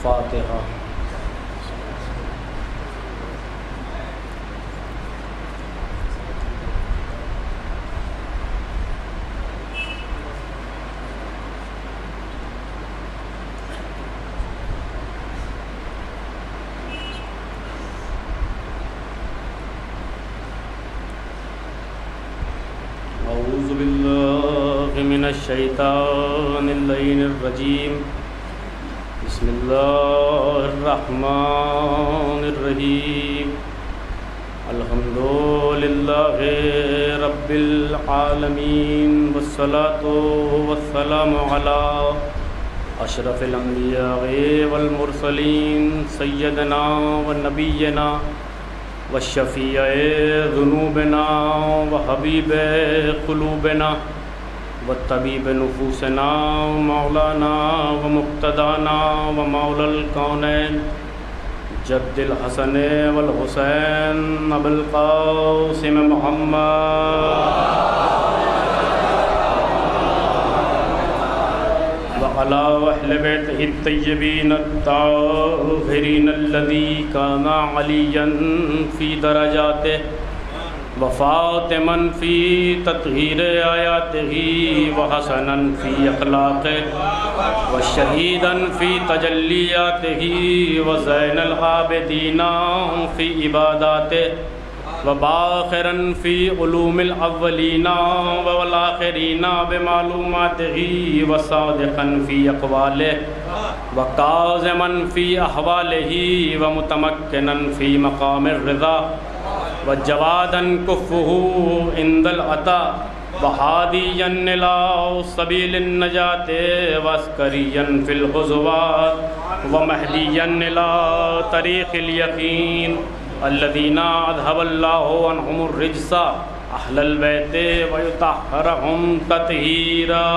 فاتحہ۔ اعوذ باللہ من الشیطان اللعین الرجیم، بسم اللہ الرحمن الرحیم، الحمد للہ رب العالمین، والصلاة والسلام علی اشرف الانبیاء والمرسلین، سیدنا و نبینا والشفیع ذنوبنا وحبیب قلوبنا والطبیب نفوسنا مولانا ومقتدانا ومولا الکونین جد الحسن والحسین ابو القاسم محمد وعلى أهل بيته الطيبين الطاهرين الذي كان عليا في درجاته وفاطما في تطهير آياته وحسنا في أخلاقه وشهيدا في تجلياته وزين العابدين في عباداته وباخرا في علوم الاولین والآخرین بمعلوماته وصادقا في اقواله وقازما في احواله ومتمكنا في مقام الرضا وجوادا كفه عند العطاء وهاديا الى سبيل النجاة وعسكريا في الغزوات ومهديا الى طريق اليقين الذين اذهب الله عنهم الرجس اهل البيت ويطهرهم تطهيرا۔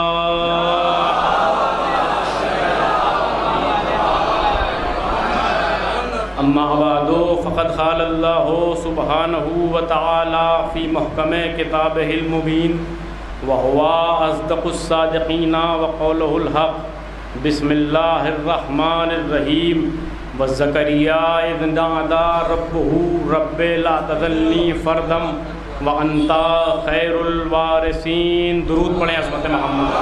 اما بعد فقد قال الله سبحانه وتعالى في محكم كتابه المبين وهو اصدق الصادقين وقوله الحق، بسم الله الرحمن الرحيم، وزکریا اذ نادى ربه رب لا تذرنی فردا وانت خیر الوارثین۔ درود پڑھیں عظمت محمد۔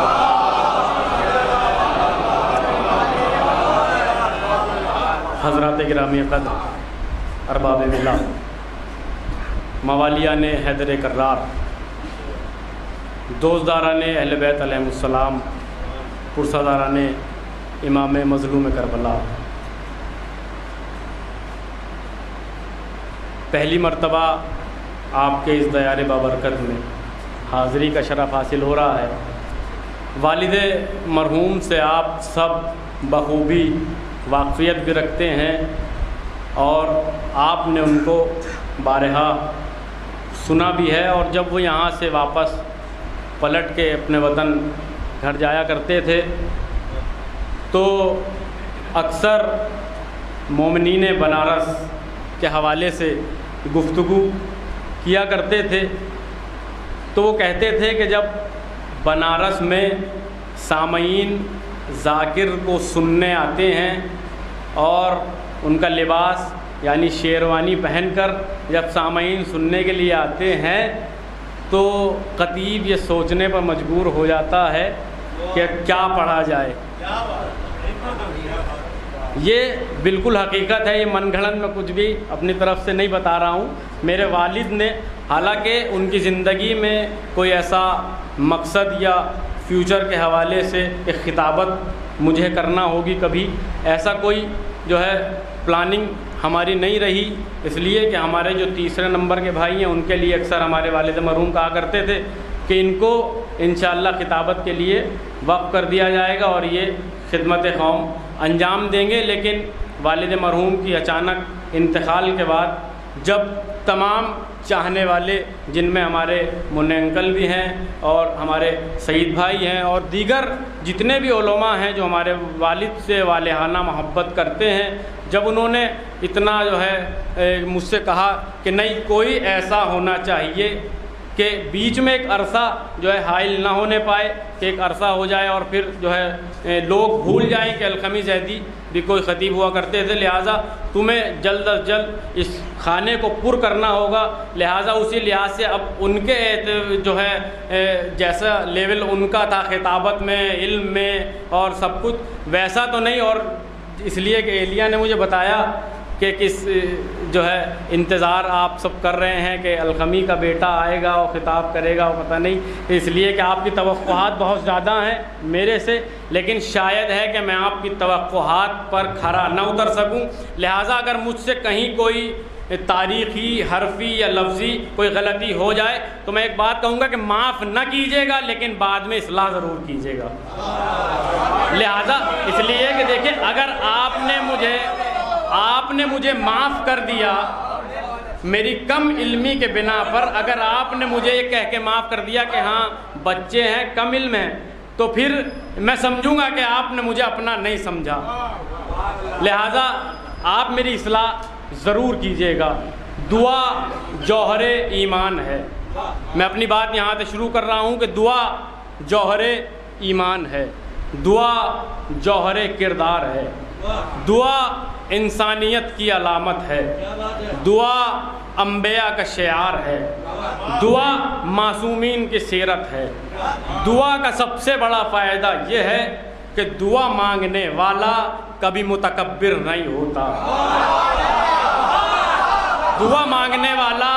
حضرات گرامی قدر، ارباب ملت، موالیان حیدر کرار، دوستداران اہل بیت علیہم السلام، پرساداران امام مظلوم کربلا، پہلی مرتبہ آپ کے اس دیار بابرکت میں حاضری کا شرف حاصل ہو رہا ہے۔ والد مرحوم سے آپ سب بخوبی واقفیت بھی رکھتے ہیں اور آپ نے ان کو بارہا سنا بھی ہے، اور جب وہ یہاں سے واپس پلٹ کے اپنے وطن گھر جایا کرتے تھے تو اکثر مومنین بنارس کے حوالے سے گفتگو کیا کرتے تھے، تو وہ کہتے تھے کہ جب بنارس میں سامعین ذاکر کو سننے آتے ہیں اور ان کا لباس یعنی شیروانی پہن کر جب سامعین سننے کے لیے آتے ہیں تو خطیب یہ سوچنے پر مجبور ہو جاتا ہے کہ کیا پڑھا جائے۔ یہ بالکل حقیقت ہے، یہ من گھڑن میں کچھ بھی اپنی طرف سے نہیں بتا رہا ہوں۔ میرے والد نے، حالانکہ ان کی زندگی میں کوئی ایسا مقصد یا فیوچر کے حوالے سے ایک خطابت مجھے کرنا ہوگی کبھی، ایسا کوئی جو ہے پلاننگ ہماری نہیں رہی، اس لیے کہ ہمارے جو تیسرے نمبر کے بھائی ہیں ان کے لیے اکثر ہمارے والد مرحوم کہا کرتے تھے کہ ان کو انشاءاللہ خطابت کے لیے وقف کر دیا جائے گا اور یہ خدمت قوم انجام دیں گے۔ لیکن والد مرحوم کی اچانک انتقال کے بعد جب تمام چاہنے والے، جن میں ہمارے منع انکل بھی ہیں اور ہمارے سعید بھائی ہیں اور دیگر جتنے بھی علماء ہیں جو ہمارے والد سے والہانہ محبت کرتے ہیں، جب انہوں نے اتنا جو ہے مجھ سے کہا کہ نہیں، کوئی ایسا ہونا چاہیے کہ بیچ میں ایک عرصہ جو ہے حائل نہ ہونے پائے، کہ ایک عرصہ ہو جائے اور پھر جو ہے لوگ بھول جائیں کہ الخمی زیدی بھی کوئی خطیب ہوا کرتے تھے، لہٰذا تمہیں جلد از جلد اس خانے کو پر کرنا ہوگا۔ لہٰذا اسی لحاظ سے اب ان کے جو ہے جیسا لیول ان کا تھا خطابت میں، علم میں اور سب کچھ، ویسا تو نہیں، اور اس لیے کہ ایلیا نے مجھے بتایا کہ کس جو ہے انتظار آپ سب کر رہے ہیں کہ الخمی کا بیٹا آئے گا اور خطاب کرے گا، وہ پتہ نہیں، اس لیے کہ آپ کی توقعات بہت زیادہ ہیں میرے سے، لیکن شاید ہے کہ میں آپ کی توقعات پر کھرا نہ اتر سکوں، لہٰذا اگر مجھ سے کہیں کوئی تاریخی، حرفی یا لفظی کوئی غلطی ہو جائے تو میں ایک بات کہوں گا کہ معاف نہ کیجیے گا، لیکن بعد میں اصلاح ضرور کیجیے گا۔ لہٰذا اس لیے کہ دیکھیں، اگر آپ نے مجھے معاف کر دیا میری کم علمی کے بنا پر، اگر آپ نے مجھے یہ کہہ کے معاف کر دیا کہ ہاں بچے ہیں، کم علم ہیں، تو پھر میں سمجھوں گا کہ آپ نے مجھے اپنا نہیں سمجھا، لہٰذا آپ میری اصلاح ضرور کیجیے گا۔ دعا جوہر ایمان ہے۔ میں اپنی بات یہاں سے شروع کر رہا ہوں کہ دعا جوہر ایمان ہے، دعا جوہر کردار ہے، دعا انسانیت کی علامت ہے، دعا انبیاء کا شعار ہے، دعا معصومین کی سیرت ہے۔ دعا کا سب سے بڑا فائدہ یہ ہے کہ دعا مانگنے والا کبھی متکبر نہیں ہوتا، دعا مانگنے والا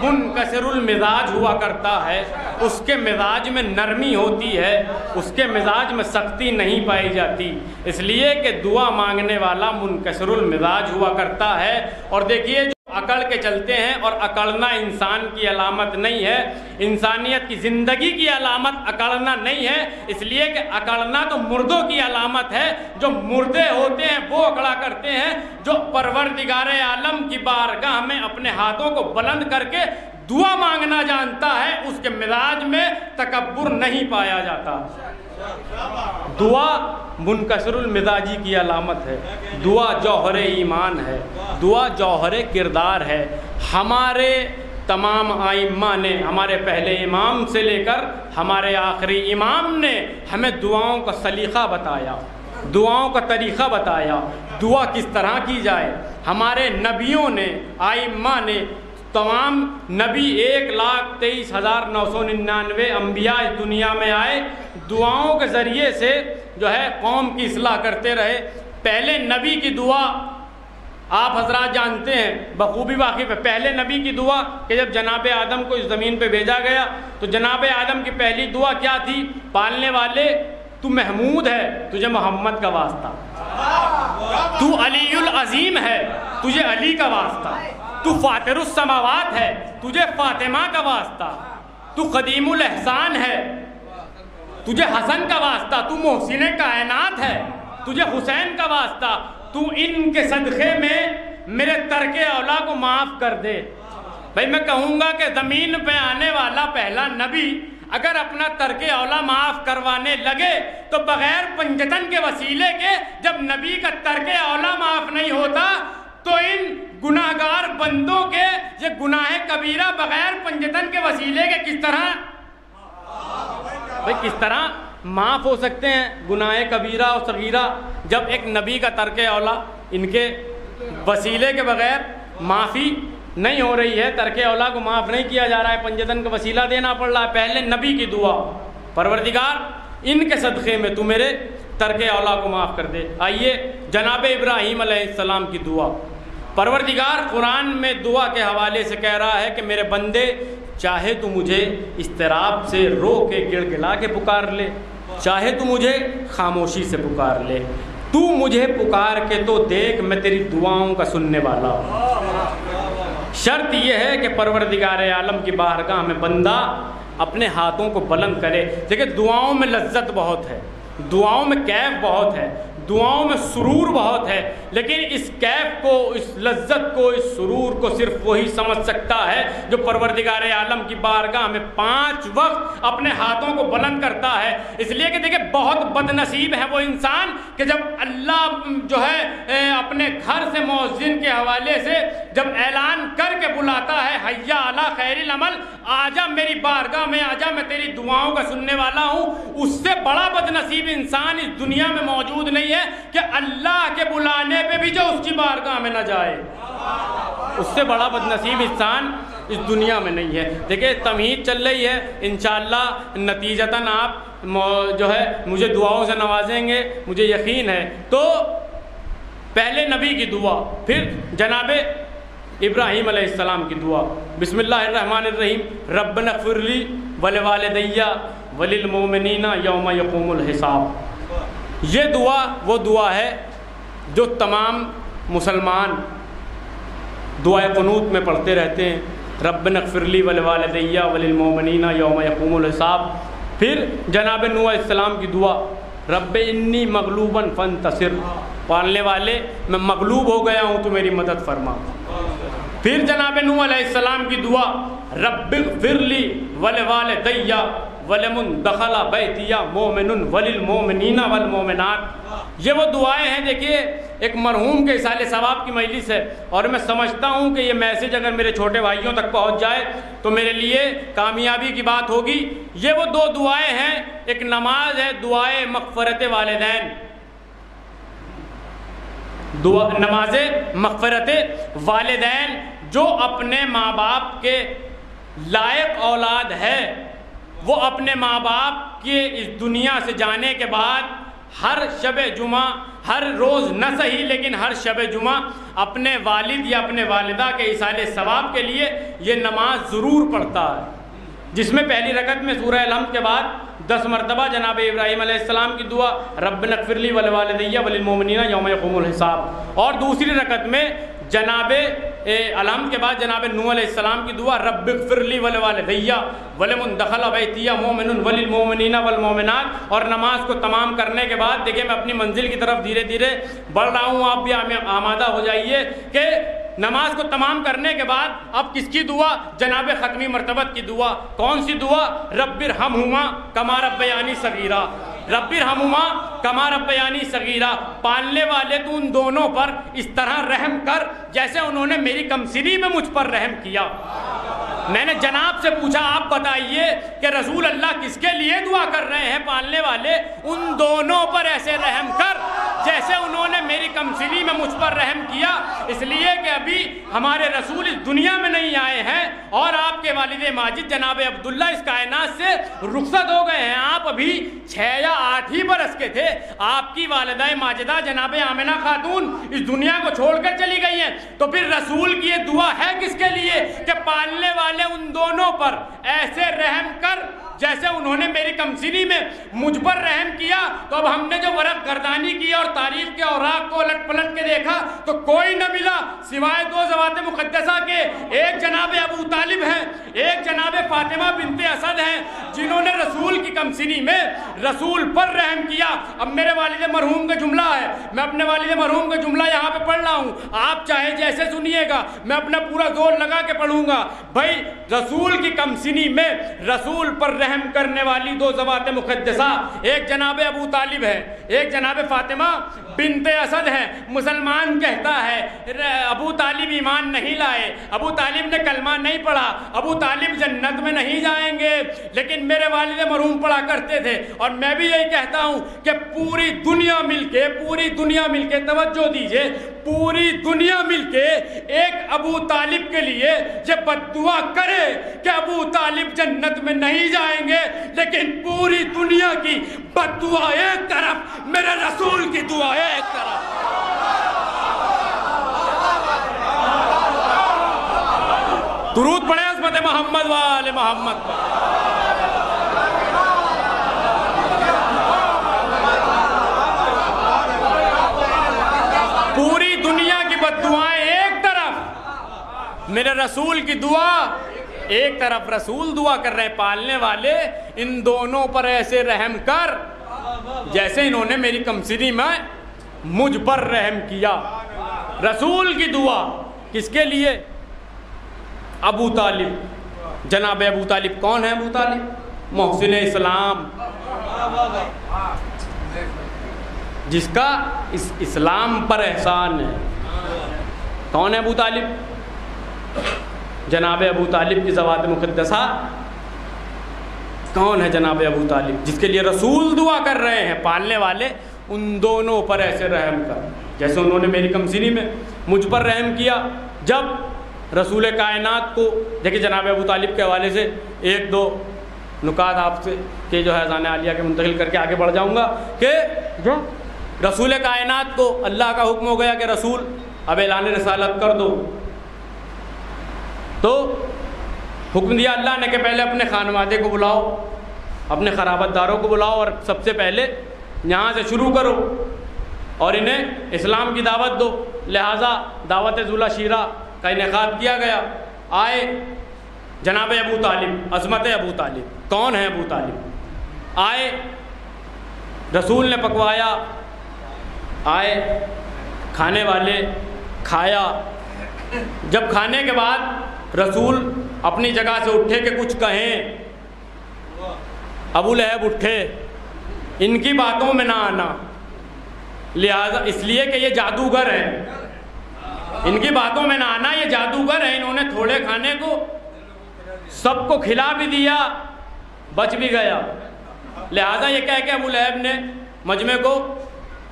منکسر المزاج ہوا کرتا ہے، اس کے مزاج میں نرمی ہوتی ہے، اس کے مزاج میں سختی نہیں پائی جاتی، اس لیے کہ دعا مانگنے والا منکسر المزاج ہوا کرتا ہے۔ اور دیکھیے، جو اکڑ کے چلتے ہیں، اور اکڑنا انسان کی علامت نہیں ہے، انسانیت کی زندگی کی علامت اکڑنا نہیں ہے، اس لیے کہ اکڑنا تو مردوں کی علامت ہے، جو مردے ہوتے ہیں وہ اکڑا کرتے ہیں، جو پروردگار عالم کی بارگاہ میں اپنے ہاتھوں کو بلند کر کے دعا مانگنا جانتا ہے، اس کے مزاج میں تکبر نہیں پایا جاتا۔ دعا منکسر المزاجی کی علامت ہے، دعا جوہر ایمان ہے، دعا جوہر کردار ہے۔ ہمارے تمام ائمہ نے، ہمارے پہلے امام سے لے کر ہمارے آخری امام نے ہمیں دعاؤں کا سلیقہ بتایا، دعاؤں کا طریقہ بتایا، دعا کس طرح کی جائے۔ ہمارے نبیوں نے، ائمہ نے، تمام نبی 1,23,999 انبیاء اس دنیا میں آئے، دعاؤں کے ذریعے سے جو ہے قوم کی اصلاح کرتے رہے۔ پہلے نبی کی دعا آپ حضرات جانتے ہیں، بخوبی واقف ہے، پہلے نبی کی دعا کہ جب جناب آدم کو اس زمین پہ بھیجا گیا تو جناب آدم کی پہلی دعا کیا تھی؟ پالنے والے تو محمود ہے، تجھے محمد کا واسطہ، تو علی العظیم ہے، تجھے علی کا واسطہ، تو فاطر السماوات ہے، تجھے فاطمہ کا واسطہ، تو قدیم الاحسان ہے، تجھے حسن کا واسطہ، تو محسن کائنات ہے، تجھے حسین کا واسطہ، تو ان کے صدقے میں میرے ترک اولا کو معاف کر دے۔ بھائی میں کہوں گا کہ زمین پہ آنے والا پہلا نبی اگر اپنا ترک اولا معاف کروانے لگے تو بغیر پنجتن کے وسیلے کے، جب نبی کا ترک اولا معاف نہیں ہوتا تو ان گناہگار بندوں کے یہ گناہ کبیرہ بغیر پنجتن کے وسیلے کے کس طرح معاف ہو سکتے ہیں؟ گناہ کبیرہ اور صغیرہ جب ایک نبی کا ترک اولا ان کے وسیلے کے بغیر معافی نہیں ہو رہی ہے، ترک اولا کو معاف نہیں کیا جا رہا ہے، پنجتن کا وسیلہ دینا پڑ رہا ہے، پہلے نبی کی دعا، پروردگار ان کے صدقے میں تو میرے ترک اولا کو معاف کر دے۔ آئیے جناب ابراہیم علیہ السلام کی دعا، پروردگار قرآن میں دعا کے حوالے سے کہہ رہا ہے کہ میرے بندے چاہے تو مجھے اضطراب سے رو کے گڑ گڑا کے پکار لے، چاہے تو مجھے خاموشی سے پکار لے، تو مجھے پکار کے تو دیکھ، میں تیری دعاؤں کا سننے والا ہوں۔ شرط یہ ہے کہ پروردگار عالم کی بارگاہ میں بندہ اپنے ہاتھوں کو بلند کرے۔ دیکھیں دعاؤں میں لذت بہت ہے، دعاؤں میں کیف بہت ہے، دعاؤں میں سرور بہت ہے، لیکن اس کیف کو، اس لذت کو، اس سرور کو صرف وہی سمجھ سکتا ہے جو پروردگار عالم کی بارگاہ میں 5 وقت اپنے ہاتھوں کو بلند کرتا ہے۔ اس لیے کہ دیکھیں بہت بد نصیب ہے وہ انسان کہ جب اللہ جو ہے اپنے اپنے گھر سے مؤذن کے حوالے سے جب اعلان کر کے بلاتا ہے حیا علی خیر العمل، آجا میری بارگاہ میں آجا، میں تیری دعاؤں کا سننے والا ہوں، اس سے بڑا بد نصیب انسان اس دنیا میں موجود نہیں ہے کہ اللہ کے بلانے پہ بھی جو اس کی بارگاہ میں نہ جائے، اس سے بڑا بد نصیب انسان اس دنیا میں نہیں ہے۔ دیکھیں تمہید چل رہی ہے، انشاءاللہ نتیجتاً آپ جو ہے مجھے دعاؤں سے نوازیں گے، مجھے یقین ہے۔ تو پہلے نبی کی دعا، پھر جناب ابراہیم علیہ السلام کی دعا، بسم اللہ الرحمن الرحیم، ربنا اغفر لی ولوالدی وللمؤمنین یوم یقوم الحساب۔ یہ دعا وہ دعا ہے جو تمام مسلمان دعائے قنوت میں پڑھتے رہتے ہیں، ربنا اغفر لی ولوالدی وللمؤمنین یوم یقوم الحساب۔ پھر جناب نوح علیہ السلام کی دعا، رب انی مغلوبا فانتصر، پالنے والے میں مغلوب ہو گیا ہوں تو میری مدد فرما۔ پھر جناب نوح علیہ السلام کی دعا، رب اغفر لی ولوالدی ولمن دخل بیتی مؤمن وللمؤمنین والمؤمنات۔ یہ وہ دعائیں ہیں۔ دیکھیے ایک مرحوم کے اصالہ ثواب کی مجلس ہے، اور میں سمجھتا ہوں کہ یہ میسج اگر میرے چھوٹے بھائیوں تک پہنچ جائے تو میرے لیے کامیابی کی بات ہوگی۔ یہ وہ دو دعائیں ہیں، ایک نماز ہے دعائے مغفرت والدین، نماز مغفرت والدین، جو اپنے ماں باپ کے لائق اولاد ہے وہ اپنے ماں باپ کے اس دنیا سے جانے کے بعد ہر شب جمعہ، ہر روز نہ صحیح لیکن ہر شب جمعہ اپنے والد یا اپنے والدہ کے ایصال ثواب کے لیے یہ نماز ضرور پڑھتا ہے، جس میں پہلی رکعت میں سورہ الحمد کے بعد 10 مرتبہ جناب ابراہیم علیہ السلام کی دعا، ربنا اغفر لی ولوالدی وللمؤمنین یوم یقوم الحساب، اور دوسری رکعت میں جناب الحمد کے بعد جناب نوح علیہ السلام کی دعا، رب اغفر لی ولوالدی ولمن دخل بیتی مؤمن وللمؤمنین والمؤمنات۔ اور نماز کو تمام کرنے کے بعد دیکھیں میں اپنی منزل کی طرف دھیرے دھیرے بڑھ رہا ہوں، آپ بھی آمادہ ہو جائیے کہ نماز کو تمام کرنے کے بعد اب کس کی دعا؟ جناب ختمی مرتبت کی دعا۔ کون سی دعا؟ رب ارحمہما کما ربیانی صغیرا، رب ارحمہما کما ربیانی صغیرا، پالنے والے تو ان دونوں پر اس طرح رحم کر جیسے انہوں نے میری کمسنی میں مجھ پر رحم کیا۔ میں نے جناب سے پوچھا آپ بتائیے کہ رسول اللہ کس کے لیے دعا کر رہے ہیں؟ پالنے والے ان دونوں پر ایسے رحم کر جیسے انہوں نے میری کمسنی میں مجھ پر رحم کیا، اس لیے کہ ابھی ہمارے رسول اس دنیا میں نہیں آئے ہیں اور آپ کے والد ماجد جناب عبداللہ اس کائنات سے رخصت ہو گئے ہیں۔ آپ ابھی 6 یا 8 ہی برس کے تھے، آپ کی والدہ ماجدہ جناب آمنہ خاتون اس دنیا کو چھوڑ کر چلی گئی ہیں۔ تو پھر رسول کی یہ دعا ہے کس کے لیے کہ پالنے والے ان دونوں پر ایسے رحم کر جیسے انہوں نے میری کمسنی میں مجھ پر رحم کیا۔ تو اب ہم نے جو ورق گردانی کی اور تاریخ کے اوراق کو الٹ پلٹ کے دیکھا تو کوئی نہ ملا سوائے 2 ذوات مقدسہ کے، ایک جناب ابو طالب ہیں، ایک جناب فاطمہ بنت اسد ہیں، جنہوں نے رسول کی کمسنی میں رسول پر رحم کیا۔ اب میرے والد مرحوم کا جملہ ہے، میں اپنے والد مرحوم کا جملہ یہاں پہ پڑھ رہا ہوں، آپ چاہے جیسے سنیے گا، میں اپنا پورا زور لگا کے پڑھوں گا۔ بھائی رسول کی کمسنی میں رسول پر رحم کرنے والی 2 ذوات مقدسہ، ایک جناب ابو طالب ہے، ایک جناب فاطمہ بنت اسد ہے۔ مسلمان کہتا ہے ابو طالب ایمان نہیں لائے، ابو طالب نے کلمہ نہیں پڑھا، ابو طالب جنت میں نہیں جائیں گے، لیکن میرے والد مرحوم پڑھا کرتے تھے۔ اور میں بھی یہی کہتا ہوں کہ پوری دنیا مل کے توجہ دیجئے، پوری دنیا مل کے ایک ابو طالب کے لیے یہ بد دعا کرے کہ ابو طالب جنت میں نہیں جائیں گے، لیکن پوری دنیا کی بد دعا ایک طرف، میرے رسول کی دعا ایک طرف۔ درود پڑھیں عظمت محمد و آل محمد پر۔ پوری دنیا کی بد دعائیں ایک طرف، میرے رسول کی دعا ایک طرف۔ رسول دعا کر رہے ہیں پالنے والے ان دونوں پر ایسے رحم کر جیسے انہوں نے میری کمسنی میں مجھ پر رحم کیا۔ رسول کی دعا کس کے لیے؟ ابو طالب، جناب ابو طالب۔ کون ہے ابو طالب؟ محسن اسلام، جس کا اس اسلام پر احسان ہے۔ کون ہے ابو طالب؟ جناب ابو طالب کی ذوات مقدسہ کون ہے؟ جناب ابو طالب، جس کے لیے رسول دعا کر رہے ہیں، پالنے والے ان دونوں پر ایسے رحم کر، جیسے انہوں نے میری کمسینی میں مجھ پر رحم کیا جب رسول کائنات کو۔ دیکھیے جناب ابو طالب کے حوالے سے ایک دو نکات آپ سے کہ جو ہے اذان عالیہ کے منتقل کر کے آگے بڑھ جاؤں گا، کہ جو رسول کائنات کو اللہ کا حکم ہو گیا کہ رسول اب اعلان رسالت کر دو، تو حکم دیا اللہ نے کہ پہلے اپنے خانوادے کو بلاؤ، اپنے قرابت داروں کو بلاؤ، اور سب سے پہلے یہاں سے شروع کرو اور انہیں اسلام کی دعوت دو۔ لہٰذا دعوت ذوالہ شیرہ کا انعقاد کیا گیا۔ آئے جناب ابو طالب، عظمت ابو طالب، کون ہے ابو طالب؟ آئے، رسول نے پکوایا، آئے کھانے والے، کھایا۔ جب کھانے کے بعد رسول اپنی جگہ سے اٹھے کہ کچھ کہیں، ابو لہب اٹھے، ان کی باتوں میں نہ آنا، لہذا اس لیے کہ یہ جادوگر ہیں، ان کی باتوں میں نہ آنا، یہ جادوگر ہیں۔ انہوں نے تھوڑے کھانے کو سب کو کھلا بھی دیا، بچ بھی گیا، لہذا یہ کہہ کے ابو لہب نے مجمع کو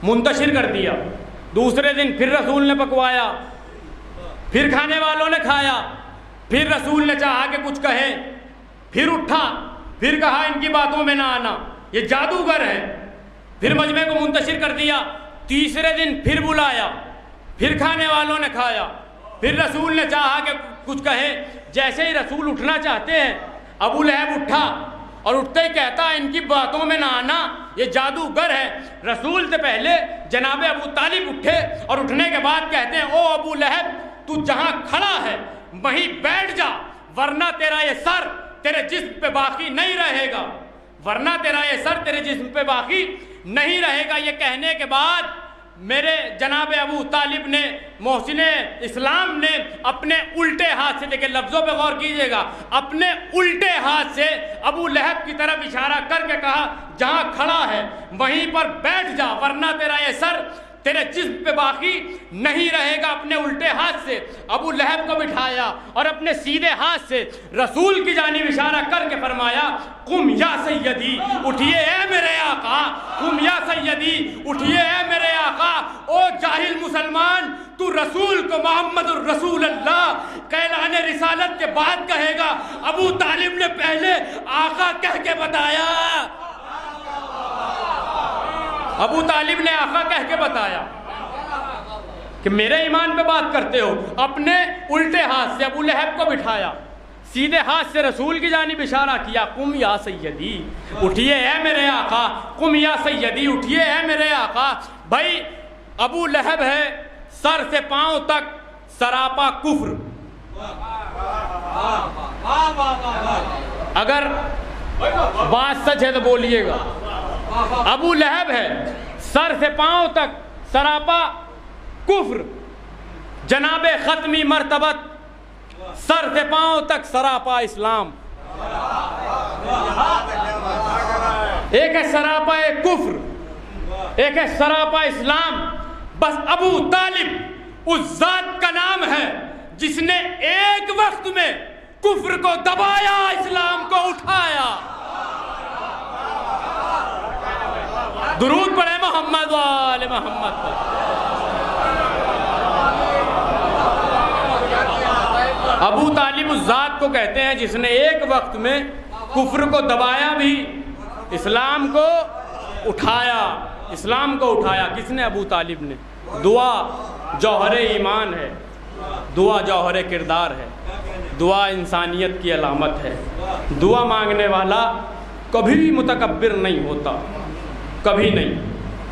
منتشر کر دیا۔ دوسرے دن پھر رسول نے پکوایا، پھر کھانے والوں نے کھایا، پھر رسول نے چاہا کہ کچھ کہیں، پھر اٹھا، پھر کہا ان کی باتوں میں نہ آنا، یہ جادوگر ہیں، پھر مجمع کو منتشر کر دیا۔ تیسرے دن پھر بلایا، پھر کھانے والوں نے کھایا، پھر رسول نے چاہا کہ کچھ کہیں۔ جیسے ہی رسول اٹھنا چاہتے ہیں، ابو لہب اٹھا اور اٹھتے ہی کہتا ہے ان کی باتوں میں نہ آنا، یہ جادوگر ہے۔ رسول سے پہلے جناب ابو طالب اٹھے اور اٹھنے کے بعد کہتے ہیں او ابو لہب، تو جہاں کھڑا ہے وہیں بیٹھ جا، ورنہ تیرا یہ سر تیرے جسم پہ باقی نہیں رہے گا، ورنہ تیرا یہ سر تیرے جسم پہ باقی نہیں رہے گا۔ یہ کہنے کے بعد میرے جناب ابو طالب نے، محسن اسلام نے اپنے الٹے ہاتھ سے، دیکھیں لفظوں پہ غور کیجئے گا، اپنے الٹے ہاتھ سے ابو لہب کی طرف اشارہ کر کے کہا جہاں کھڑا ہے وہیں پر بیٹھ جا، ورنہ تیرا یہ سر تیرے جسم پہ باقی نہیں رہے گا۔ اپنے الٹے ہاتھ سے ابو لہب کو بٹھایا اور اپنے سیدھے ہاتھ سے رسول کی جانب اشارہ کر کے فرمایا قم یا سیدی، اٹھیے اے میرے آقا، قم یا سیدی، اٹھیے اے میرے آقا۔ او جاہل مسلمان، تو رسول کو محمد الرسول اللہ کا اعلان رسالت کے بعد کہے گا؟ ابو طالب نے پہلے آقا کہہ کے بتایا، ابو طالب نے آقا کہہ کے بتایا کہ میرے ایمان پہ بات کرتے ہو۔ اپنے الٹے ہاتھ سے ابو لہب کو بٹھایا، سیدھے ہاتھ سے رسول کی جانب اشارہ کیا قم یا سیدی، اٹھیے اے میرے آقا، قم یا سیدی، اٹھیے اے میرے آقا۔ بھائی ابو لہب ہے سر سے پاؤں تک سراپا کفر، اگر بات سچ ہے تو بولیے گا، ابو لہب ہے سر سے پاؤں تک سراپا کفر، جناب ختمی مرتبت سر سے پاؤں تک سراپا اسلام۔ ایک ہے سراپا کفر، ایک ہے سراپا اسلام۔ بس ابو طالب اس ذات کا نام ہے جس نے ایک وقت میں کفر کو دبایا، اسلام کو اٹھایا۔ درود پڑھے محمد و آل محمد پر۔ ابو طالب اس ذات کو کہتے ہیں جس نے ایک وقت میں کفر کو دبایا بھی، اسلام کو اٹھایا، اسلام کو اٹھایا۔ کس نے؟ ابو طالب نے۔ دعا جوہر ایمان ہے، دعا جوہر کردار ہے، دعا انسانیت کی علامت ہے۔ دعا مانگنے والا کبھی بھی متکبر نہیں ہوتا، کبھی نہیں،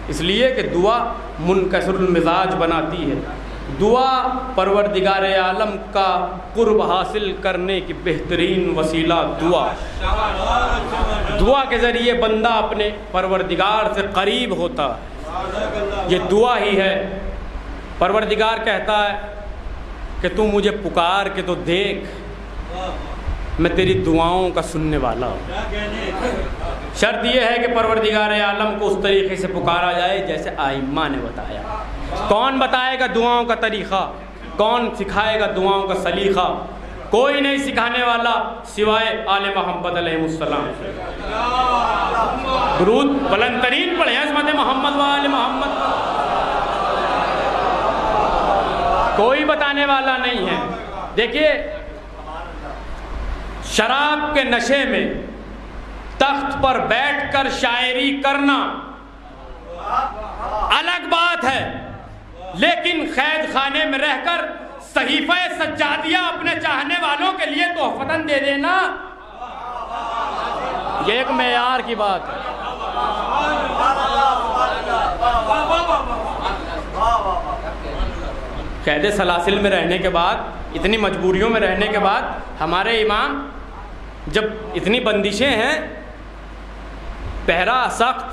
اس لیے کہ دعا منکسر المزاج بناتی ہے۔ دعا پروردگار عالم کا قرب حاصل کرنے کی بہترین وسیلہ دعا۔ دعا کے ذریعے بندہ اپنے پروردگار سے قریب ہوتا ہے، یہ دعا ہی ہے۔ پروردگار کہتا ہے کہ تو مجھے پکار کے تو دیکھ، میں تیری دعاؤں کا سننے والا ہوں۔ شرط یہ ہے کہ پروردگار عالم کو اس طریقے سے پکارا جائے جیسے ائمہ نے بتایا۔ کون بتائے گا دعاؤں کا طریقہ؟ کون سکھائے گا دعاؤں کا سلیقہ؟ کوئی نہیں سکھانے والا سوائے آل محمد علیہ السلام۔ درود بلند ترین پڑھیں عظمت محمد و آل محمد۔ کوئی بتانے والا نہیں ہے۔ دیکھیے، شراب کے نشے میں تخت پر بیٹھ کر شاعری کرنا الگ بات ہے، لیکن قید خانے میں رہ کر صحیفہ سجادیہ اپنے چاہنے والوں کے لیے تحفتاً دے دینا، یہ ایک معیار کی بات ہے۔ قید سلاسل میں رہنے کے بعد، اتنی مجبوریوں میں رہنے کے بعد، ہمارے امام جب اتنی بندشیں ہیں، پہرا سخت،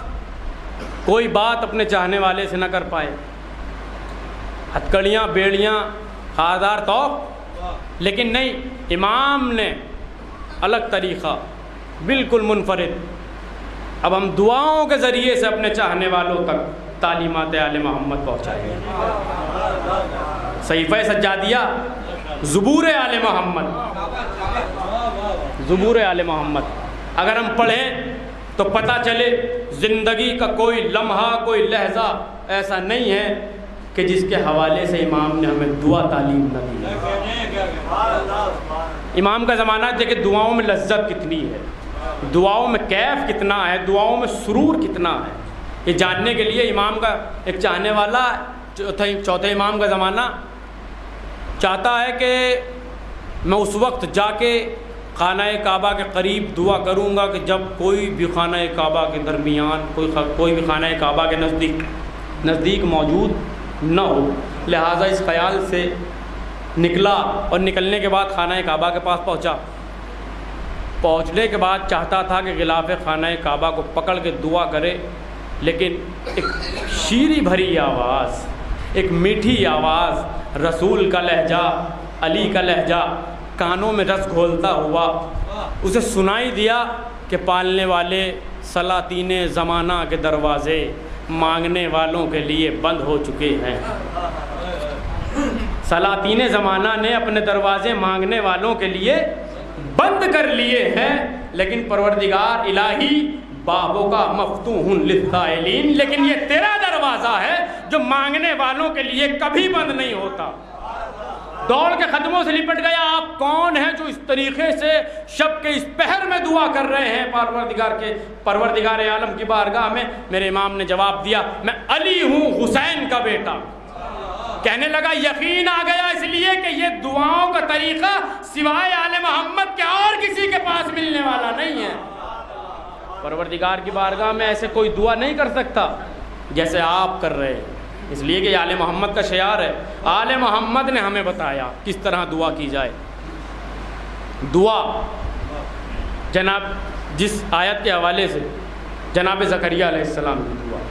کوئی بات اپنے چاہنے والے سے نہ کر پائے، ہتکڑیاں بیڑیاں خاردار توق، لیکن نہیں، امام نے الگ طریقہ، بالکل منفرد۔ اب ہم دعاؤں کے ذریعے سے اپنے چاہنے والوں تک تعلیمات آل محمد پہنچائیں گے۔ صحیفہ سجادیہ، زبور آل محمد، زبور آل محمد اگر ہم پڑھیں تو پتہ چلے زندگی کا کوئی لمحہ، کوئی لحظہ ایسا نہیں ہے کہ جس کے حوالے سے امام نے ہمیں دعا تعلیم نہ دی۔ امام کا زمانہ دیکھیں، دعاؤں میں لذت کتنی ہے، دعاؤں میں کیف کتنا ہے، دعاؤں میں سرور کتنا ہے، یہ جاننے کے لیے امام کا ایک چاہنے والا، چوتھے امام کا زمانہ چاہتا ہے کہ میں اس وقت جا کے خانہ کعبہ کے قریب دعا کروں گا کہ جب کوئی بھی خانہ کعبہ کے درمیان، کوئی بھی خانہ کعبہ کے نزدیک موجود نہ ہو۔ لہٰذا اس خیال سے نکلا، اور نکلنے کے بعد خانہ کعبہ کے پاس پہنچا۔ پہنچنے کے بعد چاہتا تھا کہ غلاف خانہ کعبہ کو پکڑ کے دعا کرے، لیکن ایک شیریں بھری آواز، ایک میٹھی آواز، رسول کا لہجہ، علی کا لہجہ کانوں میں رس گھولتا ہوا اسے سنائی دیا کہ پالنے والے سلاطین زمانہ کے دروازے مانگنے والوں کے لیے بند ہو چکے ہیں۔ سلاطین زمانہ نے اپنے دروازے مانگنے والوں کے لیے بند کر لیے ہیں، لیکن پروردگار الہی بابوں کا مفتوح للسائلین، لیکن یہ تیرا دروازہ ہے جو مانگنے والوں کے لیے کبھی بند نہیں ہوتا۔ دوڑ کے قدموں سے لپٹ گیا، آپ کون ہیں جو اس طریقے سے شب کے اس پہر میں دعا کر رہے ہیں پروردگار عالم کی بارگاہ میں؟ میرے امام نے جواب دیا، میں علی ہوں، حسین کا بیٹا۔ کہنے لگا یقین آ گیا اس لیے کہ یہ دعاؤں کا طریقہ سوائے آل محمد کے اور کسی کے پاس ملنے والا نہیں ہے۔ پروردگار کی بارگاہ میں ایسے کوئی دعا نہیں کر سکتا جیسے آپ کر رہے ہیں، اس لیے کہ آل محمد کا شعار ہے۔ آل محمد نے ہمیں بتایا کس طرح دعا کی جائے۔ دعا جناب جس آیت کے حوالے سے جناب زکریا علیہ السلام کی دعا،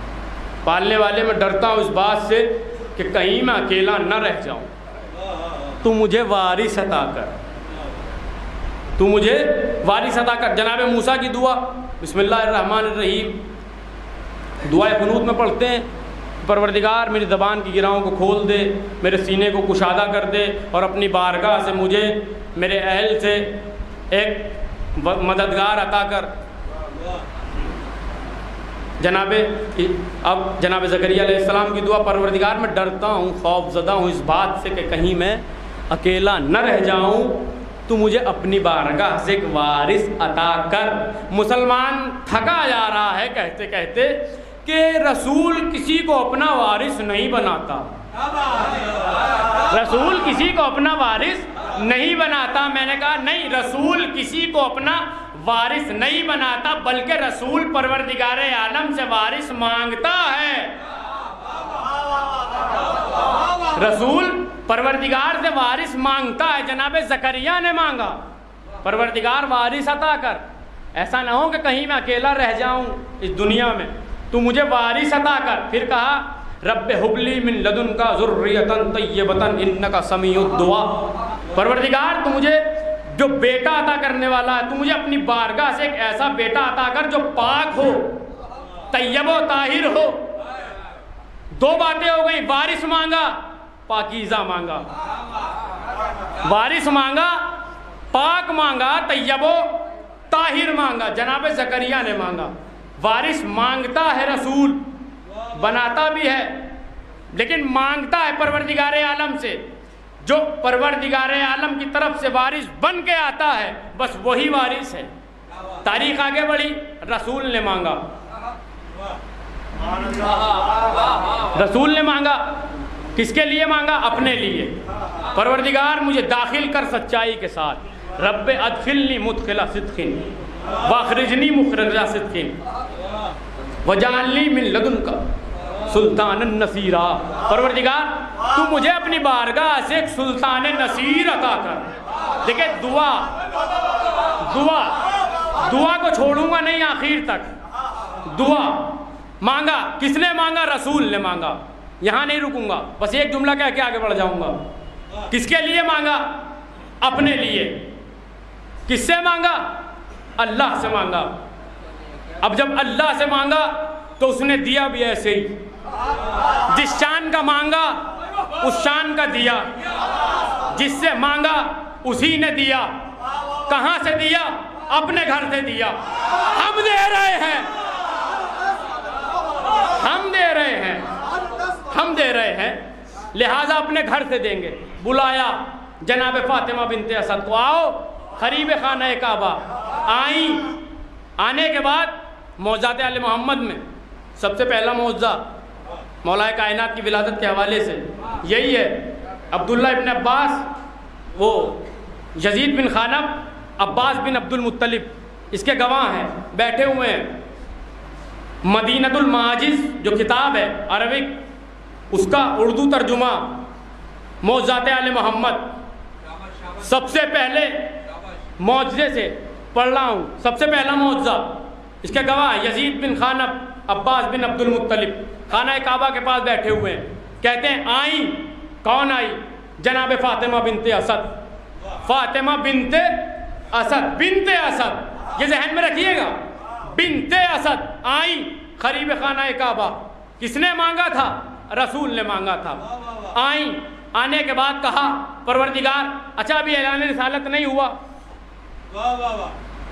پالنے والے میں ڈرتا ہوں اس بات سے کہ کہیں میں اکیلا نہ رہ جاؤں، تو مجھے وارث عطا کر، تو مجھے وارث عطا کر۔ جناب موسیٰ کی دعا، بسم اللہ الرحمن الرحیم، دعائے قنوت میں پڑھتے ہیں، پروردگار میری زبان کی گراؤں کو کھول دے، میرے سینے کو کشادہ کر دے، اور اپنی بارگاہ سے مجھے میرے اہل سے ایک مددگار عطا کر۔ اب جناب زکریا علیہ السلام کی دعا، پروردگار میں ڈرتا ہوں، خوف زدہ ہوں اس بات سے کہ کہیں میں اکیلا نہ رہ جاؤں، تو مجھے اپنی بارگاہ سے ایک وارث عطا کر۔ مسلمان تھکا جا رہا ہے کہتے کہتے کہ رسول کسی کو اپنا وارث نہیں بناتا، رسول کسی کو اپنا وارث نہیں بناتا۔ میں نے کہا نہیں، رسول کسی کو اپنا وارث نہیں بناتا، بلکہ رسول پروردگار عالم سے وارث مانگتا ہے۔ رسول پروردگار سے وارث مانگتا ہے۔ جناب زکریا نے مانگا، پروردگار وارث عطا کر، ایسا نہ ہو کہ کہیں میں اکیلا رہ جاؤں اس دنیا میں، تو مجھے وارث عطا کر۔ پھر کہا رب ہب لی من لدنک ذریۃ طیبۃ انک سمیع الدعاء، پروردگار تو مجھے جو بیٹا عطا کرنے والا ہے، تو مجھے اپنی بارگاہ سے ایک ایسا بیٹا عطا کر جو پاک ہو، طیب و طاہر ہو۔ دو باتیں ہو گئی، وارث مانگا، پاکیزہ مانگا۔ وارث مانگا، پاک مانگا، طیب و طاہر مانگا۔ جناب زکریا نے مانگا۔ وارث مانگتا ہے، رسول بناتا بھی ہے، لیکن مانگتا ہے پروردگار عالم سے۔ جو پروردگار عالم کی طرف سے وارث بن کے آتا ہے، بس وہی وارث ہے۔ تاریخ آگے بڑھی، رسول نے مانگا۔ رسول نے مانگا، کس کے لیے مانگا؟ اپنے لیے۔ پروردگار مجھے داخل کر سچائی کے ساتھ، رب ادخلنی مدخل صدق واخرجنی مخرج صدق وجعلنی من لدنک سلطان نصیرا۔ پروردگار تو مجھے اپنی بارگاہ سے ایک سلطان نصیر عطا کر۔ دیکھیں دعا کو چھوڑوں گا نہیں آخر تک۔ دعا مانگا، کس نے مانگا؟ رسول نے مانگا۔ یہاں نہیں رکوں گا، بس ایک جملہ کہہ کے آگے بڑھ جاؤں گا۔ کس کے لیے مانگا؟ اپنے لیے۔ کس سے مانگا؟ اللہ سے مانگا۔ اب جب اللہ سے مانگا تو اس نے دیا بھی ایسے ہی، جس شان کا مانگا اس شان کا دیا، جس سے مانگا اسی نے دیا۔ کہاں سے دیا؟ اپنے گھر سے دیا۔ ہم دے رہے ہیں، ہم دے رہے ہیں، لہٰذا اپنے گھر سے دیں گے۔ بلایا جناب فاطمہ بنت اسد کو، آؤ قریب خانہ کعبہ۔ آئیں، آنے کے بعد معجزات آل محمد میں سب سے پہلا معجزہ مولا کائنات کی ولادت کے حوالے سے یہی ہے۔ عبداللہ ابن عباس، وہ یزید بن خانب، عباس بن عبد المطلب اس کے گواہ ہیں، بیٹھے ہوئے ہیں۔ مدینۃ المعاجز جو کتاب ہے عربک، اس کا اردو ترجمہ معجزات آل محمد، سب سے پہلے معجزے سے پڑھ رہا ہوں۔ سب سے پہلا معجزہ، اس کے گواہ یزید بن خانب، عباس بن عبد المطلب خانہ کعبہ کے پاس بیٹھے ہوئے ہیں۔ کہتے ہیں آئیں۔ کون آئی؟ جناب فاطمہ بنت اسد۔ فاطمہ بنت اسد، بنت اسد، یہ ذہن میں رکھیے گا، بنت اسد آئیں قریب خانہ کعبہ۔ کس نے مانگا تھا؟ رسول نے مانگا تھا۔ آئیں، آنے کے بعد کہا پروردگار اچھا ابھی اعلان رسالت نہیں ہوا،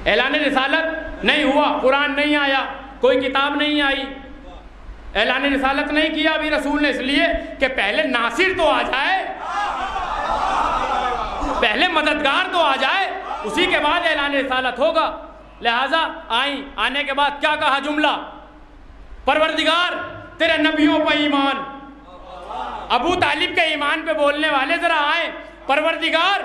اعلان رسالت نہیں ہوا، قرآن نہیں آیا، کوئی کتاب نہیں آئی، اعلان رسالت نہیں کیا ابھی رسول نے، اس لیے کہ پہلے ناصر تو آ جائے، پہلے مددگار تو آ جائے، اسی کے بعد اعلان رسالت ہوگا۔ لہٰذا آئیں، آنے کے بعد کیا کہا جملہ؟ پروردگار تیرے نبیوں پہ ایمان۔ ابو طالب کے ایمان پہ بولنے والے ذرا آئیں۔ پروردگار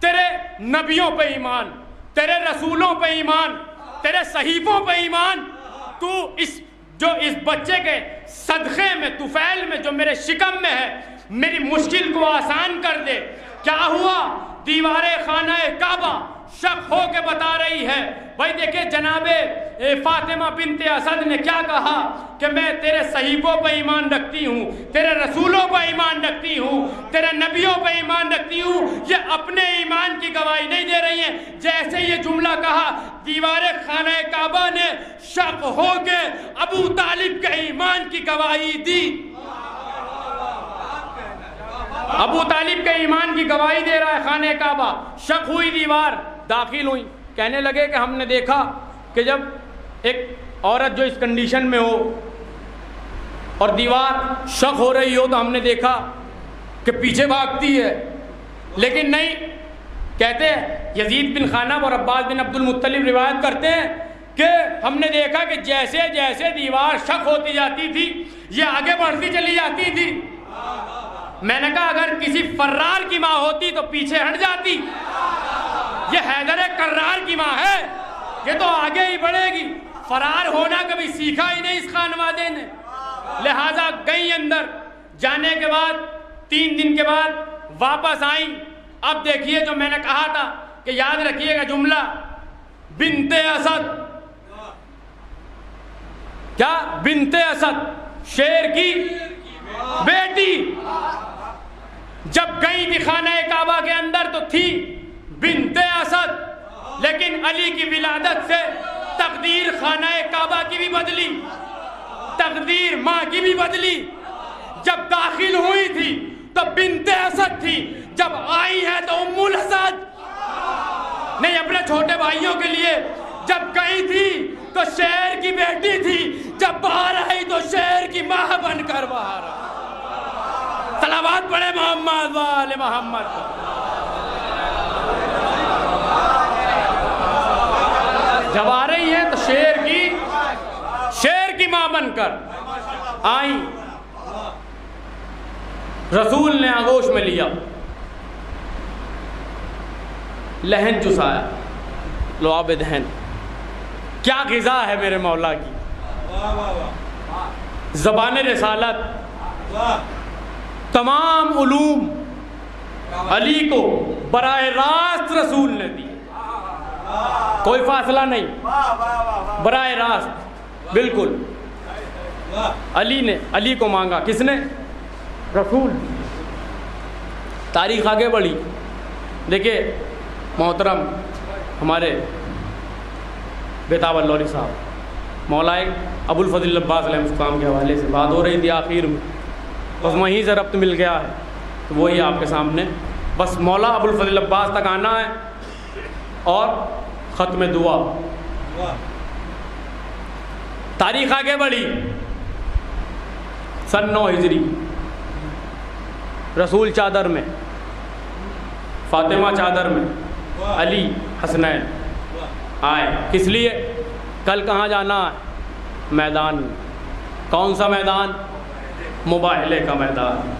تیرے نبیوں پہ ایمان، تیرے رسولوں پہ ایمان، تیرے صحیفوں پہ ایمان۔ تو اس بچے کے صدقے میں، طفیل میں، جو میرے شکم میں ہے، میری مشکل کو آسان کر دے۔ کیا ہوا؟ دیوار خانہ کعبہ شک ہو کے بتا رہی ہے۔ بھائی دیکھیں جناب فاطمہ بنت اسد نے کیا کہا کہ میں تیرے صحیفوں پہ ایمان رکھتی ہوں، تیرے رسولوں پہ ایمان رکھتی ہوں، تیرے نبیوں پہ ایمان رکھتی ہوں۔ یہ اپنے ایمان کی گواہی نہیں دے رہی ہیں، جیسے یہ جملہ کہا دیوار خانہ کعبہ نے شک ہو کے ابو طالب کے ایمان کی گواہی دی۔ ابو طالب کے ایمان کی گواہی دے رہا ہے خانہ کعبہ۔ شک ہوئی، دیوار داخل ہوئی، کہنے لگے کہ ہم نے دیکھا کہ جب ایک عورت جو اس کنڈیشن میں ہو اور دیوار شک ہو رہی ہو تو ہم نے دیکھا کہ پیچھے بھاگتی ہے، لیکن نہیں، کہتے ہیں یزید بن خانب اور عباس بن عبد المطلب روایت کرتے ہیں کہ ہم نے دیکھا کہ جیسے جیسے دیوار شک ہوتی جاتی تھی یہ آگے بڑھتی چلی جاتی تھی۔ میں نے کہا اگر کسی فرار کی ماں ہوتی تو پیچھے ہٹ جاتی، یہ حیدر کرار کی ماں ہے، یہ تو آگے ہی بڑھے گی۔ فرار ہونا کبھی سیکھا ہی نہیں اس خانوادے نے، لہٰذا گئی اندر۔ جانے کے بعد 3 دن کے بعد واپس آئیں۔ اب دیکھیے جو میں نے کہا تھا کہ یاد رکھیے گا جملہ، بنت اسد، کیا؟ بنت اسد، شیر کی بیٹی۔ جب گئی تھی خانہ کعبہ کے اندر تو تھی بنت لیکن علی کی ولادت سے تقدیر خانہ کعبہ کی بھی بدلی، تقدیر ماں کی بھی بدلی۔ جب داخل ہوئی تھی تو بنت اسد تھی، جب آئی ہے تو ام الاسد نہیں، اپنے چھوٹے بھائیوں کے لیے جب گئی تھی تو شیر کی بیٹی تھی، جب باہر آئی تو شیر کی ماں بن کر باہر آئی۔ صلوات پڑھے محمد وآل محمد۔ جب آ رہی ہیں تو شیر کی ماں بن کر آئیں۔ رسول نے آغوش میں لیا، لہن چسایا، لعاب دہن۔ کیا غذا ہے میرے مولا کی، زبان رسالت، تمام علوم علی کو براہ راست رسول نے دی، کوئی فاصلہ نہیں، براہ راست بالکل۔ علی کو مانگا، کس نے؟ رسول۔ تاریخ آگے بڑھی، دیکھیں محترم ہمارے بیتاب اللوری صاحب، مولا ابو الفضل عباس علیہ السلام کے حوالے سے بات ہو رہی تھی آخر میں، بس وہیں سے ربط مل گیا ہے تو وہی آپ کے سامنے، بس مولا ابو الفضل عباس تک آنا ہے اور ختم دعا۔ تاریخ آگے بڑھی، سن 9 ہجری، رسول چادر میں، فاطمہ چادر میں، علی حسنین آئے، کس لیے؟ کل کہاں جانا ہے؟ میدان میں۔ کون سا میدان؟ مباہلے کا میدان۔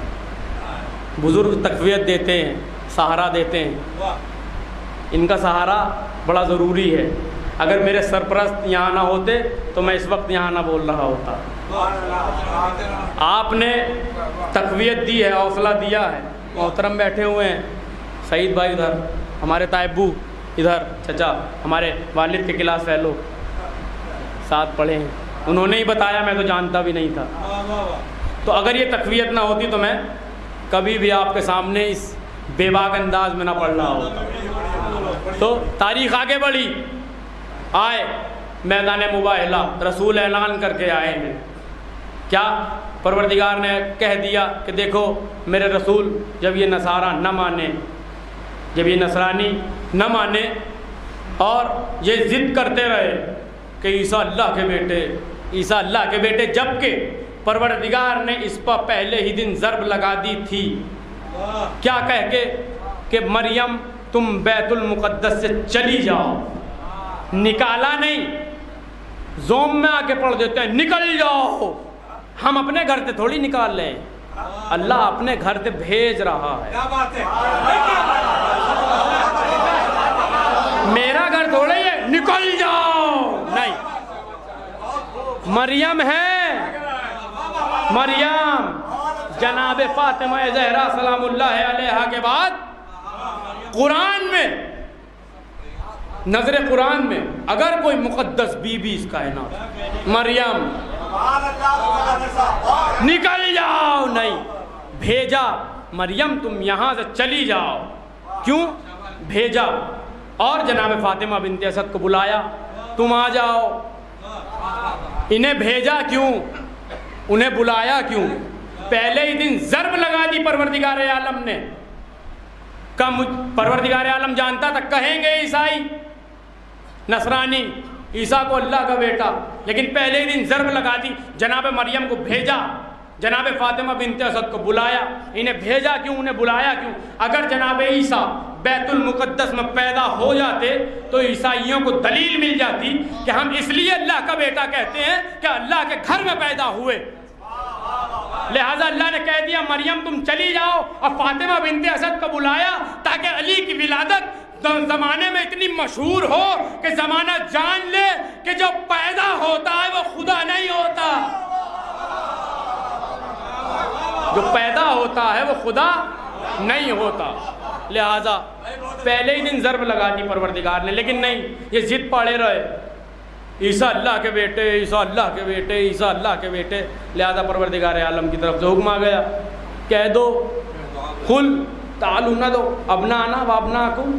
بزرگ تقویت دیتے ہیں، سہارا دیتے ہیں، ان کا سہارا بڑا ضروری ہے۔ اگر میرے سرپرست یہاں نہ ہوتے تو میں اس وقت یہاں نہ بول رہا ہوتا۔ آپ نے تقویت دی ہے، حوصلہ دیا ہے۔ محترم بیٹھے ہوئے ہیں، سعید بھائی ادھر، ہمارے طائبو ادھر، چچا ہمارے والد کے کلاس فیلو ساتھ پڑھے ہیں، انہوں نے ہی بتایا، میں تو جانتا بھی نہیں تھا۔ تو اگر یہ تقویت نہ ہوتی تو میں کبھی بھی آپ کے سامنے اس بے باک انداز میں نہ پڑھ رہا ہوتا۔ تو تاریخ آگے بڑھی، آئے میدان مباہلہ، رسول اعلان کر کے آئے ہیں، کیا؟ پروردگار نے کہہ دیا کہ دیکھو میرے رسول جب یہ نصارہ نہ مانے، جب یہ نصرانی نہ مانے اور یہ ضد کرتے رہے کہ عیسیٰ اللہ کے بیٹے، عیسیٰ اللہ کے بیٹے، جبکہ پروردگار نے اس پر پہلے ہی دن ضرب لگا دی تھی، کیا کہہ کے کہ مریم تم بیت المقدس سے چلی جاؤ، نکالا نہیں، زوم میں آ کے پڑھ دیتے ہیں نکل جاؤ، ہم اپنے گھر سے تھوڑی نکال لیں، اللہ اپنے گھر سے بھیج رہا ہے، میرا گھر تھوڑے ہے نکل جاؤ، نہیں، مریم ہے، مریم جناب فاطمہ زہرا سلام اللہ علیہا کے بعد قرآن میں، نظر قرآن میں اگر کوئی مقدس بی بی اس کائنات، مریم، نکل جاؤ، نہیں، بھیجا، مریم تم یہاں سے چلی جاؤ، کیوں بھیجا؟ اور جناب فاطمہ بنت اسد کو بلایا، تم آ جاؤ، انہیں بھیجا کیوں؟ انہیں بلایا کیوں؟ پہلے ہی دن ضرب لگا دی پروردگار عالم نے، پروردگار عالم جانتا تھا کہیں گے عیسائی نصرانی عیسیٰ کو اللہ کا بیٹا، لیکن پہلے ہی دن ضرب لگا دی، جناب مریم کو بھیجا، جناب فاطمہ بنت اسد کو بلایا، انہیں بھیجا کیوں؟ انہیں بلایا کیوں؟ اگر جناب عیسیٰ بیت المقدس میں پیدا ہو جاتے تو عیسائیوں کو دلیل مل جاتی کہ ہم اس لیے اللہ کا بیٹا کہتے ہیں کہ اللہ کے گھر میں پیدا ہوئے، لہٰذا اللہ نے کہہ دیا مریم تم چلی جاؤ، اور فاطمہ بنت اسد کو بلایا تاکہ علی کی ولادت زمانے میں اتنی مشہور ہو کہ زمانہ جان لے کہ جو پیدا ہوتا ہے وہ خدا نہیں ہوتا، جو پیدا ہوتا ہے وہ خدا نہیں ہوتا، لہذا پہلے ہی دن ضرب لگا دی پروردگار نے، لیکن نہیں، یہ ضد پاڑے رہے، عیسیٰ اللہ کے بیٹے، عیسیٰ اللہ کے بیٹے، عیسیٰ اللہ کے بیٹے، لہذا پروردگار عالم کی طرف سے حکم آ گیا، کہہ دو قل تعالوا ندعو ابناءنا وابناءکم،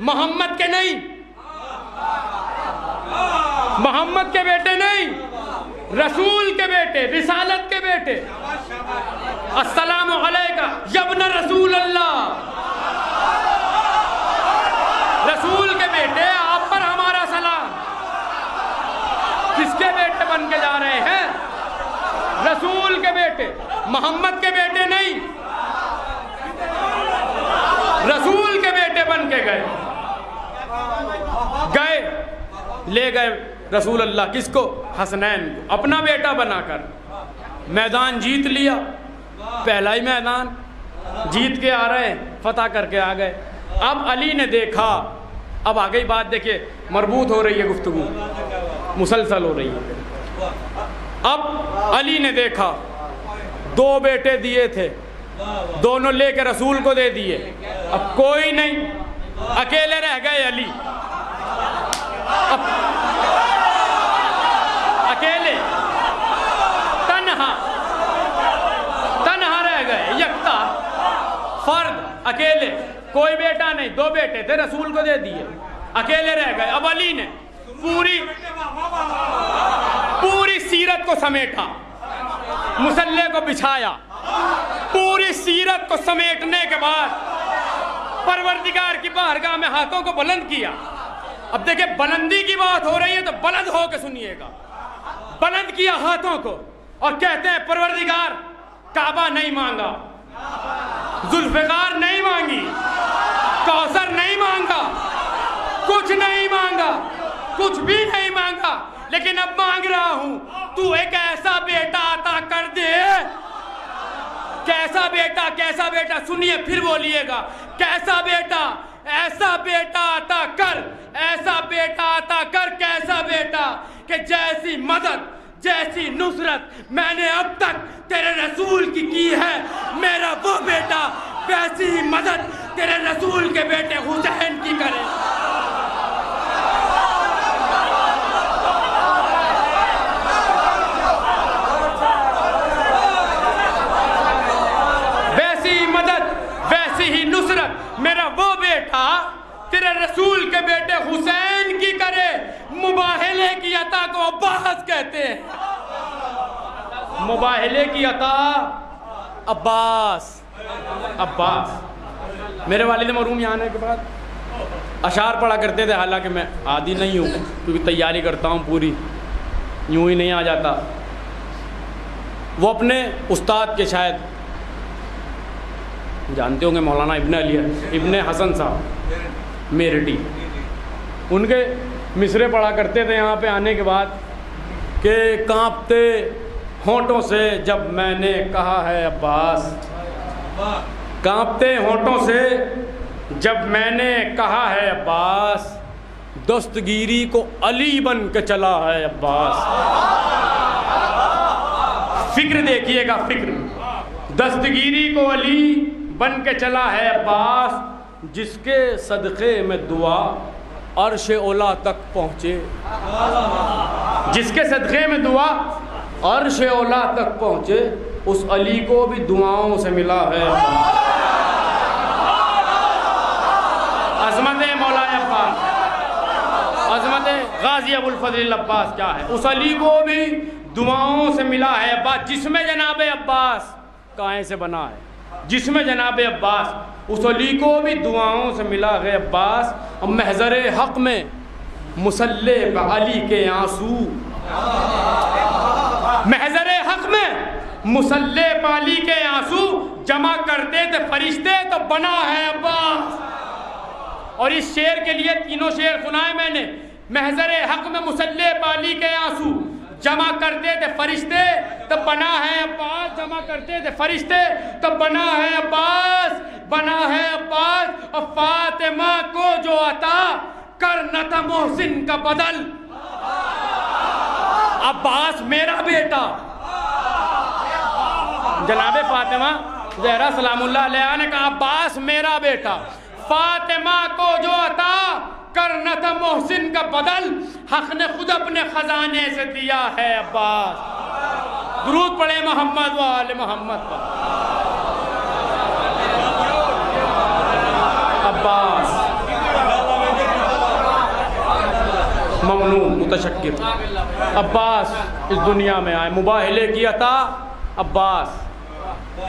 محمد کے نہیں، محمد کے بیٹے نہیں، رسول کے بیٹے، رسالت کے بیٹے. السلام علیکہ یا ابن رسول اللہ. رسول کے بیٹے، آپ پر ہمارا سلام. کس کے بیٹے بن کے جا رہے ہیں؟ رسول کے بیٹے، محمد کے بیٹے نہیں، رسول کے بیٹے بن کے گئے. لے گئے رسول اللہ کس کو؟ حسنین کو، اپنا بیٹا بنا کر. میدان جیت لیا، پہلا ہی میدان جیت کے آ رہے ہیں، فتح کر کے آ گئے. اب علی نے دیکھا، اب آ گئی بات، دیکھیے مربوط ہو رہی ہے گفتگو، مسلسل ہو رہی ہے. اب علی نے دیکھا 2 بیٹے دیے تھے، دونوں لے کے رسول کو دے دیے، اب کوئی نہیں، اکیلے رہ گئے علی. اکیلے تنہا رہ گئے، یکتا فرد، اکیلے، کوئی بیٹا نہیں. 2 بیٹے تھے، رسول کو دے دیے، اکیلے رہ گئے. اب علی نے پوری سیرت کو سمیٹا، مصلی کو بچھایا. پوری سیرت کو سمیٹنے کے بعد پروردگار کی بارگاہ میں ہاتھوں کو بلند کیا. اب دیکھیں بلندی کی بات ہو رہی ہے تو بلند ہو کے سنیے گا. بلند کیا ہاتھوں کو اور کہتے ہیں پروردگار، کعبہ نہیں مانگا، ذوالفقار نہیں مانگی، کوثر نہیں مانگا، کچھ نہیں مانگا، کچھ بھی نہیں مانگا، لیکن اب مانگ رہا ہوں تو ایک ایسا بیٹا عطا کر دے. کیسا بیٹا؟ کیسا بیٹا؟ سنیے پھر بولیے گا. کیسا بیٹا؟ ایسا بیٹا عطا کر، ایسا بیٹا عطا کر. کیسا بیٹا کہ جیسی مدد، جیسی نصرت میں نے اب تک تیرے رسول کی ہے، میرا وہ بیٹا ویسی ہی مدد تیرے رسول کے بیٹے حسین کی کرے. ویسی ہی نصرت میرا وہ بیٹا تیرے رسول کے بیٹے حسین کی کرے. مباہلے کی عطا کو عباس کہتے ہیں. مباہلے کی عطا عباس. میرے والد مرحوم یہاں آنے کے بعد اشعار پڑھا کرتے تھے، حالانکہ میں عادی نہیں ہوں کیونکہ تیاری کرتا ہوں پوری، یوں ہی نہیں آ جاتا. وہ اپنے استاد کے، شاید جانتے ہوں گے، مولانا ابن حسن صاحب میرٹی، ان کے مصرے پڑھا کرتے تھے یہاں پہ آنے کے بعد کہ کانپتے ہونٹوں سے جب میں نے کہا ہے عباس، کانپتے ہونٹوں سے جب میں نے کہا ہے عباس، دستگیری کو علی بن کے چلا ہے عباس. فکر دیکھیے گا، فکر، دستگیری کو علی بن کے چلا ہے عباس، جس کے صدقے میں دعا عرش اولا تک پہنچے. جس کے صدقے میں دعا عرش اولا تک پہنچے، اس علی کو بھی دعاؤں سے ملا ہے. عظمت مولا عباس، عظمت غازی ابوالفضل عباس کیا ہے؟ اس علی کو بھی دعاؤں سے ملا ہے عباس. جس میں جناب عباس کائیں سے بنا ہے، جس میں جناب عباس، اس علی کو بھی دعاؤں سے ملا ہے عباس. اور محضر حق میں مصلی پہ علی کے آنسو، محضر حق میں مصلی پہ علی کے آنسو جمع کرتے تھے فرشتے تو بنا ہے عباس. اور اس شعر کے لیے تینوں شعر سنائے میں نے. محضر حق میں مصلی پہ علی کے آنسو جمع کرتے تھے فرشتے تو بنا ہے عباس. جمع کرتے تھے فرشتے تو بنا ہے عباس، بنا ہے عباس. اور فاطمہ کو جو عطا کرنا تھا محسن کا بدل. عباس میرا بیٹا، جناب فاطمہ زہرا سلام اللہ علیہ نے کہا عباس میرا بیٹا. فاطمہ کو جو عطا کرنا تھا محسن کا بدل، حق نے خود اپنے خزانے سے دیا ہے عباس. درود پڑھے محمد و آل محمد پر. عباس حنون متشکر، عباس اس دنیا میں آئے، مباہلے کی عطا عباس،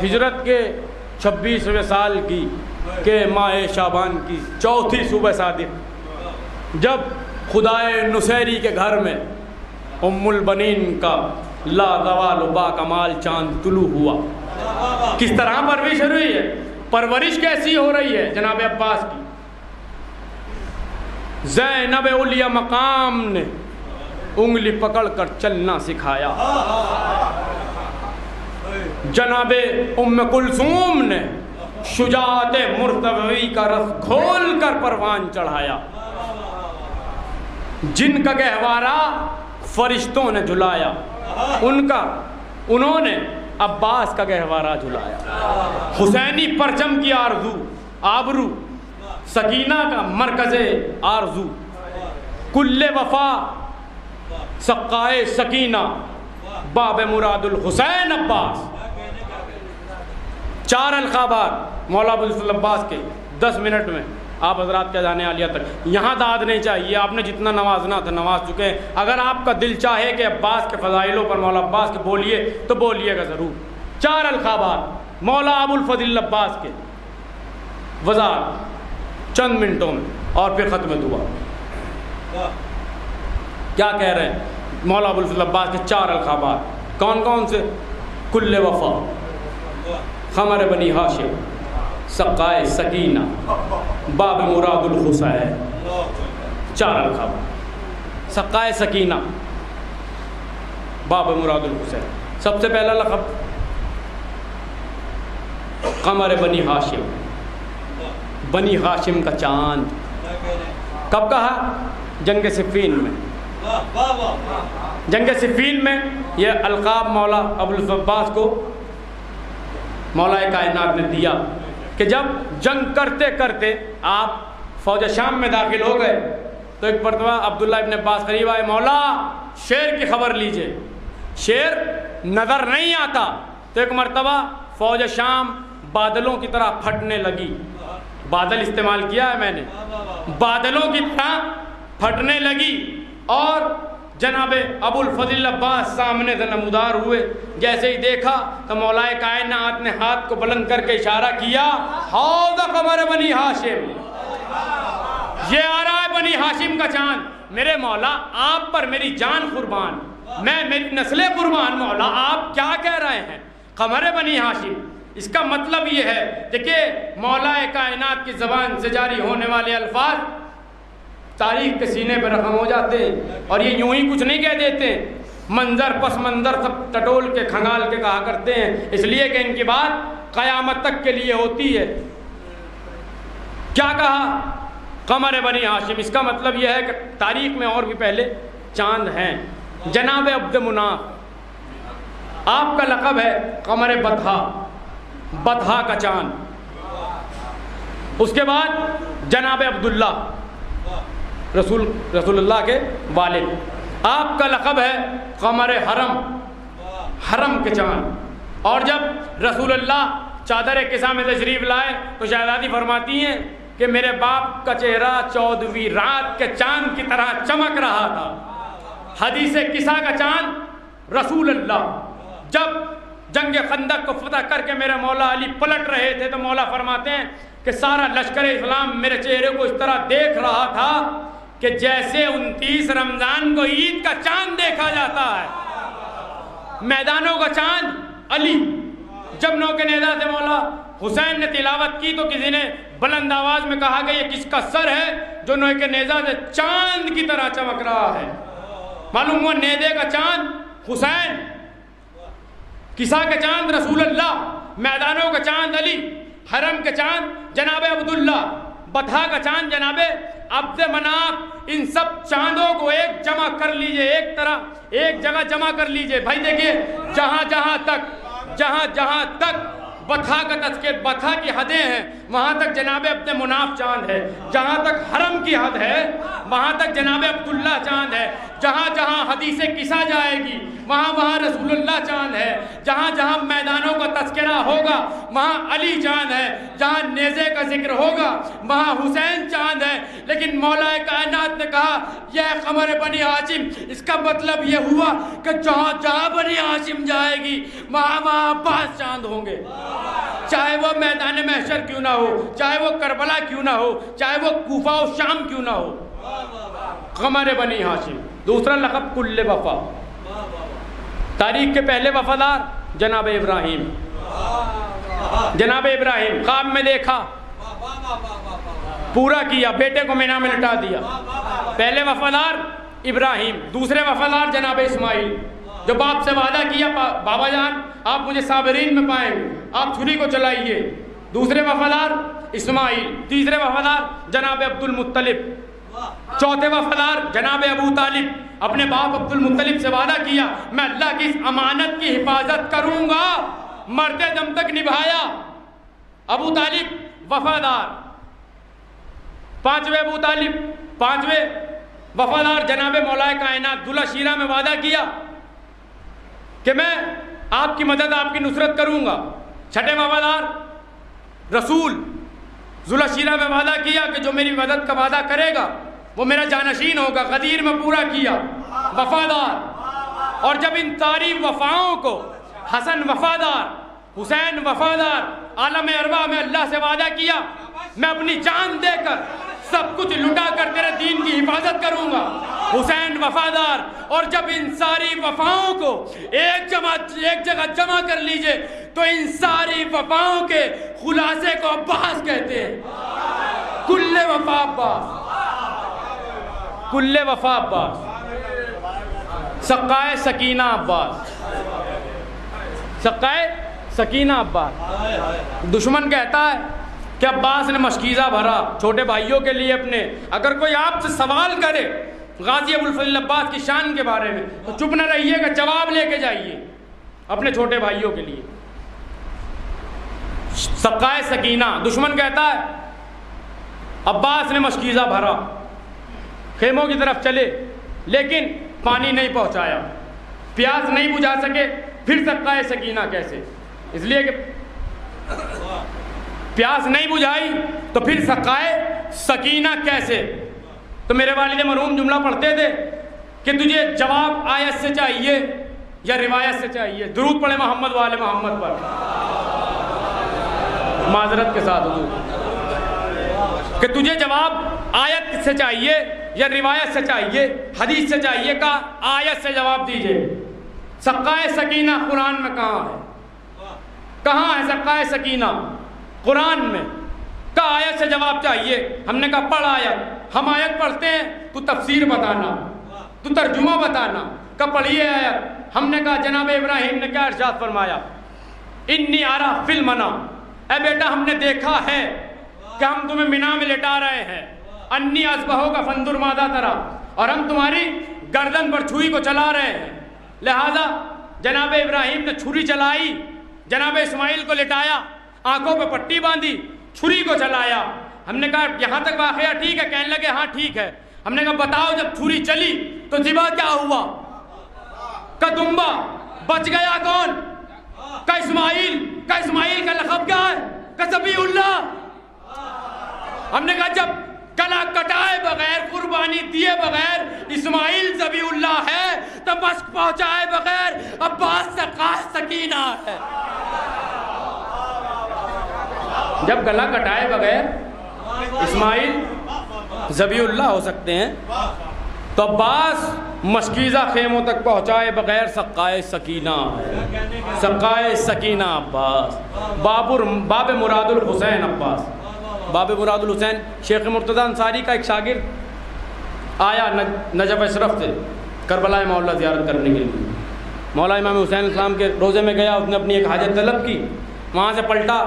ہجرت کے 26ویں سال کی کہ ماہ شعبان کی 4تھی صبح صادق، جب خدائے نصیری کے گھر میں ام البنین کا لازوال و با کمال چاند طلوع ہوا۔ کس طرح پرورش ہوئی ہے، پرورش کیسی ہو رہی ہے جناب عباس کی؟ زینب اولیاء مقام نے انگلی پکڑ کر چلنا سکھایا، جناب ام کلثوم نے شجاعت مرتضوی کا رس گھول کر پروان چڑھایا، جن کا گہوارہ فرشتوں نے جھلایا، انہوں نے عباس کا گہوارہ جھلایا۔ حسینی پرچم کی آرزو، آبرو سکینہ کا مرکز آرزو، کل وفا سقائے سکینہ، باب مراد الحسین عباس۔ 4 القابات مولا ابوالفضل عباس کے 10 منٹ میں آپ حضرات کے جانے عالیہ تک، یہاں داد نہیں چاہیے، آپ نے جتنا نوازنا تھا نواز چکے ہیں۔ اگر آپ کا دل چاہے کہ عباس کے فضائلوں پر مولا عباس کے بولیے تو بولیے گا ضرور۔ 4 القابات مولا ابوالفضل عباس کے، وضاحت چند منٹوں میں اور پھر ختم دعا۔ کیا کہہ رہے ہیں مولا ابوالفضل عباس کے 4 القابات؟ کون کون سے؟ کل وفا، خمر بنی ہاشم، سقائے سکینہ، باب مراد الحسین۔ 4 القاب، سقائے سکینہ، باب مراد الحسین۔ سب سے پہلا لقب قمر بنی ہاشم، بنی ہاشم کا چاند۔ کب کہا؟ جنگ صفین میں۔ جنگ صفین میں یہ القاب مولا ابوالفضل عباس کو مولا کائنات نے دیا کہ جب جنگ کرتے کرتے آپ فوج شام میں داخل ہو گئے تو ایک مرتبہ عبداللہ ابن عباس قریب آئے، مولا شیر کی خبر لیجئے۔ شیر نظر نہیں آتا، تو ایک مرتبہ فوج شام بادلوں کی طرح پھٹنے لگی۔ بادل استعمال کیا ہے میں نے، بادلوں کی طرح پھٹنے لگی، اور جناب ابوالفضل عباس سامنے سے نمودار ہوئے۔ جیسے ہی دیکھا تو مولا کائنات نے ہاتھ کو بلند کر کے اشارہ کیا، ہاؤ قمر بنی ہاشم، یہ آ رہا ہے بنی ہاشم کا چاند۔ میرے مولا آپ پر میری جان قربان، میری نسل قربان، مولا آپ کیا کہہ رہے ہیں؟ قمر بنی ہاشم، اس کا مطلب یہ ہے کہ مولا کائنات کی زبان سے جاری ہونے والے الفاظ تاریخ کے سینے پہ رقم ہو جاتے ہیں، اور یہ یوں ہی کچھ نہیں کہہ دیتے، منظر پس منظر سب ٹٹول کے کھنگال کے کہا کرتے ہیں، اس لیے کہ ان کی بات قیامت تک کے لیے ہوتی ہے۔ کیا کہا؟ قمر بنی ہاشم، اس کا مطلب یہ ہے کہ تاریخ میں اور بھی پہلے چاند ہیں۔ جناب عبد مناف، آپ کا لقب ہے قمر بطحا، بطحا کا چاند۔ اس کے بعد جناب عبداللہ، رسول اللہ کے والد، آپ کا لقب ہے قمر حرم، حرم کے چاند۔ اور جب رسول اللہ چادر قصہ میں تشریف لائے تو شہزادی فرماتی ہیں کہ میرے باپ کا چہرہ 14ویں رات کے چاند کی طرح چمک رہا تھا۔ حدیث قصہ کا چاند رسول اللہ جب جنگ خندق کو فتح کر کے میرے مولا علی پلٹ رہے تھے تو مولا فرماتے ہیں کہ سارا لشکر اسلام میرے چہرے کو اس طرح دیکھ رہا تھا کہ جیسے 29 رمضان کو عید کا چاند دیکھا جاتا ہے۔ میدانوں کا چاند علی۔ جب نو کے نیزہ سے مولا حسین نے تلاوت کی تو کسی نے بلند آواز میں کہا کہ یہ کس کا سر ہے جو نو کے نیزہ سے چاند کی طرح چمک رہا ہے؟ معلوم ہوا نیزے کا چاند حسین، قصہ کے چاند رسول اللہ، میدانوں کا چاند علی، حرم کے چاند جناب عبداللہ، بطحا کا چاند جناب عبد مناف۔ ان سب چاندوں کو ایک جمع کر لیجئے، ایک طرح ایک جگہ جمع کر لیجئے۔ بھائی دیکھیے، جہاں جہاں تک بطحا کا تذکر، بطحا کی حدیں ہیں، وہاں تک جناب عبد مناف چاند ہے۔ جہاں تک حرم کی حد ہے وہاں تک جناب عبداللہ چاند ہے۔ جہاں جہاں حدیث قصہ جائے گی وہاں رسول اللہ چاند ہے۔ جہاں جہاں میدانوں کا تذکرہ ہوگا وہاں علی چاند ہے۔ جہاں نیزے کا ذکر ہوگا وہاں حسین چاند ہے، لیکن مولا کائنات نے کہا یہ قمر بنی ہاشم، اس کا مطلب یہ ہوا کہ جہاں جہاں بنی ہاشم جائے گی وہاں عباس چاند ہوں گے، چاہے وہ میدان محشر کیوں نہ ہو، چاہے وہ کربلا کیوں نہ ہو، چاہے وہ کوفہ و شام کیوں نہ ہو، قمر بنی ہاشم۔ دوسرا لقب کل وفا، تاریخ کے پہلے وفادار جناب ابراہیم، جناب ابراہیم خواب میں دیکھا، پورا کیا، بیٹے کو مینا میں لٹا دیا، پہلے وفادار ابراہیم۔ دوسرے وفادار جناب اسماعیل، جو باپ سے وعدہ کیا بابا جان آپ مجھے صابرین میں پائیں گے، آپ چھری کو چلائیے، دوسرے وفادار اسماعیل۔ تیسرے وفادار جناب عبد المطلب، چوتھے وفادار جناب ابو طالب، اپنے باپ عبد المطلب سے وعدہ کیا میں اللہ کی اس امانت کی حفاظت کروں گا، مرتے دم تک نبھایا۔ ابو طالب وفادار، پانچویں ابو طالب، پانچویں وفادار جناب مولا کائنات، دلہ شیرہ میں وعدہ کیا کہ میں آپ کی مدد آپ کی نصرت کروں گا۔ چھٹے وفادار رسول، ذوالحجہ شیرہ میں وعدہ کیا کہ جو میری مدد کا وعدہ کرے گا وہ میرا جانشین ہوگا، غدیر میں پورا کیا، وفادار۔ اور جب ان ساری وفاؤں کو حسن وفادار، حسین وفادار، عالم ارواح میں اللہ سے وعدہ کیا میں اپنی جان دے کر سب کچھ لٹا کر تیرے دین کی حفاظت کروں گا، حسین وفادار۔ اور جب ان ساری وفاؤں کو ایک جگہ جمع کر لیجئے تو ان ساری وفاؤں کے خلاصے کو عباس کہتے ہیں، کل وفا عباس، کل وفا عباس، سقائے سکینہ عباس، سقائے سکینہ عباس۔ دشمن کہتا ہے کہ عباس نے مشکیزہ بھرا چھوٹے بھائیوں کے لیے اپنے، اگر کوئی آپ سے سوال کرے غازی ابو الفضل عباس کی شان کے بارے میں تو چپ نہ رہیے گا، جواب لے کے جائیے اپنے چھوٹے بھائیوں کے لیے۔ سقائے سکینہ، دشمن کہتا ہے عباس نے مشکیزہ بھرا، خیموں کی طرف چلے لیکن پانی نہیں پہنچایا، پیاس نہیں بجھا سکے، پھر سقائے سکینہ کیسے؟ اس لیے کہ پیاس نہیں بجھائی تو پھر سقائے سکینہ کیسے؟ تو میرے والد مرحوم جملہ پڑھتے تھے کہ تجھے جواب آیت سے چاہیے یا روایت سے چاہیے؟ درود پڑھے محمد والے محمد پر، معذرت کے ساتھ حضور، کہ تجھے جواب آیت سے چاہیے یا روایت سے چاہیے، حدیث سے چاہیے؟ کا آیت سے جواب دیجئے۔ سقائے سکینہ قرآن میں کہاں ہے؟ کہاں ہے سقائے سکینہ؟ قرآن میں۔ کا آیت سے جواب چاہیے؟ ہم نے کہا پڑھ آیت۔ ہم آیت پڑھتے ہیں، تو تفسیر بتانا، تو ترجمہ بتانا۔ کہ پڑھیے آیت۔ ہم نے کہا جناب ابراہیم نے کیا ارشاد فرمایا؟ انی ارا فی المنام، اے بیٹا ہم نے دیکھا ہے کہ ہم تمہیں مینا میں لٹا رہے ہیں، انی اذبحک فانظر ماذا تری، اور ہم تمہاری گردن پر چھری کو چلا رہے ہیں۔ لہذا جناب ابراہیم نے چھری چلائی، جناب اسماعیل کو لٹایا، آنکھوں پہ پٹی باندھی، چھری کو چلایا۔ ہم نے کہا یہاں تک واقعہ ٹھیک ہے؟ کہنے لگے ہاں ٹھیک ہے۔ ہم نے کہا بتاؤ جب چھری چلی تو ذبح کیا ہوا؟ کا دمبا بچ گیا کون؟ کا اسماعیل۔ کا اسماعیل کا لقب کیا ہے؟ کا ذبیح اللہ۔ ہم نے کہا جب گلا کٹائے بغیر، قربانی دیے بغیر اسماعیل ذبیح اللہ ہے تو مشق پہنچائے بغیر عباس سقائے سکینہ ہے۔ جب گلا کٹائے بغیر اسماعیل ذبیح اللہ ہو سکتے ہیں تو عباس مشکیزہ خیموں تک پہنچائے بغیر سقائے سکینہ، سقائے سکینہ عباس۔ باب مراد الحسین عباس، باب مراد الحسین شیخ مرتضی انصاری کا ایک شاگرد آیا نجف اشرف سے کربلا مولا زیارت کرنے کے لیے، مولا امام حسین السلام کے روزے میں گیا، اس نے اپنی ایک حاجت طلب کی، وہاں سے پلٹا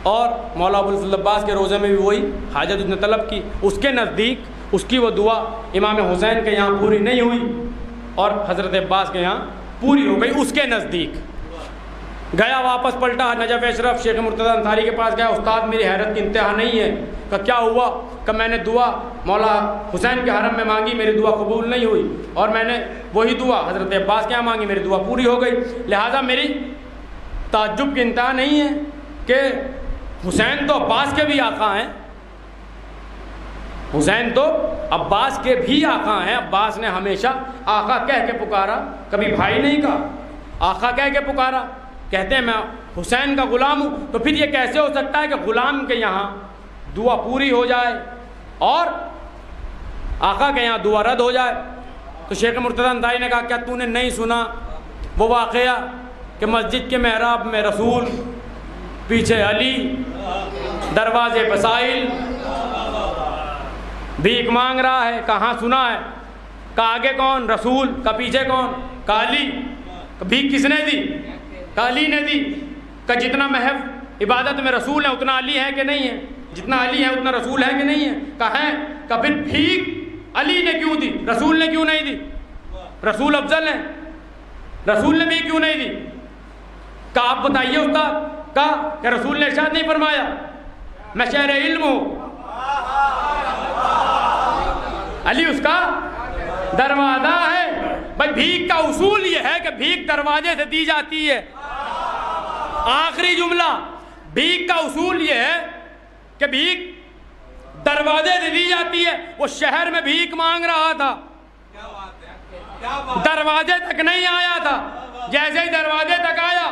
اور مولا ابو الفضل عباس کے روزے میں بھی وہی حاجت اس نے طلب کی۔ اس کے نزدیک اس کی وہ دعا امام حسین کے یہاں پوری نہیں ہوئی اور حضرت عباس کے یہاں پوری ہو گئی اس کے نزدیک۔ گیا واپس پلٹا نجف اشرف شیخ مرتضی انصاری کے پاس گیا، استاد میری حیرت کی انتہا نہیں ہے، کہ کیا ہوا؟ کہ میں نے دعا مولا حسین کے حرم میں مانگی، میری دعا قبول نہیں ہوئی، اور میں نے وہی دعا حضرت عباس کے یہاں مانگی، میری دعا پوری ہو گئی۔ لہٰذا میری تعجب کی انتہا نہیں ہے کہ حسین تو عباس کے بھی آقا ہیں، حسین تو عباس کے بھی آقا ہیں۔ عباس نے ہمیشہ آقا کہہ کے پکارا، کبھی بھائی نہیں کہا، آقا کہہ کے پکارا۔ کہتے ہیں میں حسین کا غلام ہوں، تو پھر یہ کیسے ہو سکتا ہے کہ غلام کے یہاں دعا پوری ہو جائے اور آقا کے یہاں دعا رد ہو جائے؟ تو شیخ مرتضیٰ انصاری نے کہا کیا تو نے نہیں سنا وہ واقعہ کہ مسجد کے محراب میں رسول، پیچھے علی، دروازے پہ سائل بھیک مانگ رہا ہے؟ کہاں سنا ہے؟ کہ آگے کون؟ رسول، کا پیچھے کون؟ کالی۔ بھیک کس نے دی؟ کالی نے دی۔ کہ جتنا محب عبادت میں رسول ہے اتنا علی ہے کہ نہیں ہے؟ جتنا علی ہے اتنا رسول ہے کہ نہیں ہے؟ کہ ہے۔ کہ پھر بھیک علی نے کیوں دی، رسول نے کیوں نہیں دی؟ رسول افضل ہے، رسول نے بھی کیوں نہیں دی؟ کہ آپ بتائیے استاد، کہ رسول نے ارشاد نہیں فرمایا میں شہر علم ہوں، علی اس کا دروازہ ہے؟ بھائی بھیک کا اصول یہ ہے کہ بھیک دروازے سے دی جاتی ہے۔ آخری جملہ، بھیک کا اصول یہ ہے کہ بھیک دروازے سے دی جاتی ہے۔ وہ شہر میں بھیک مانگ رہا تھا، دروازے تک نہیں آیا تھا، جیسے ہی دروازے تک آیا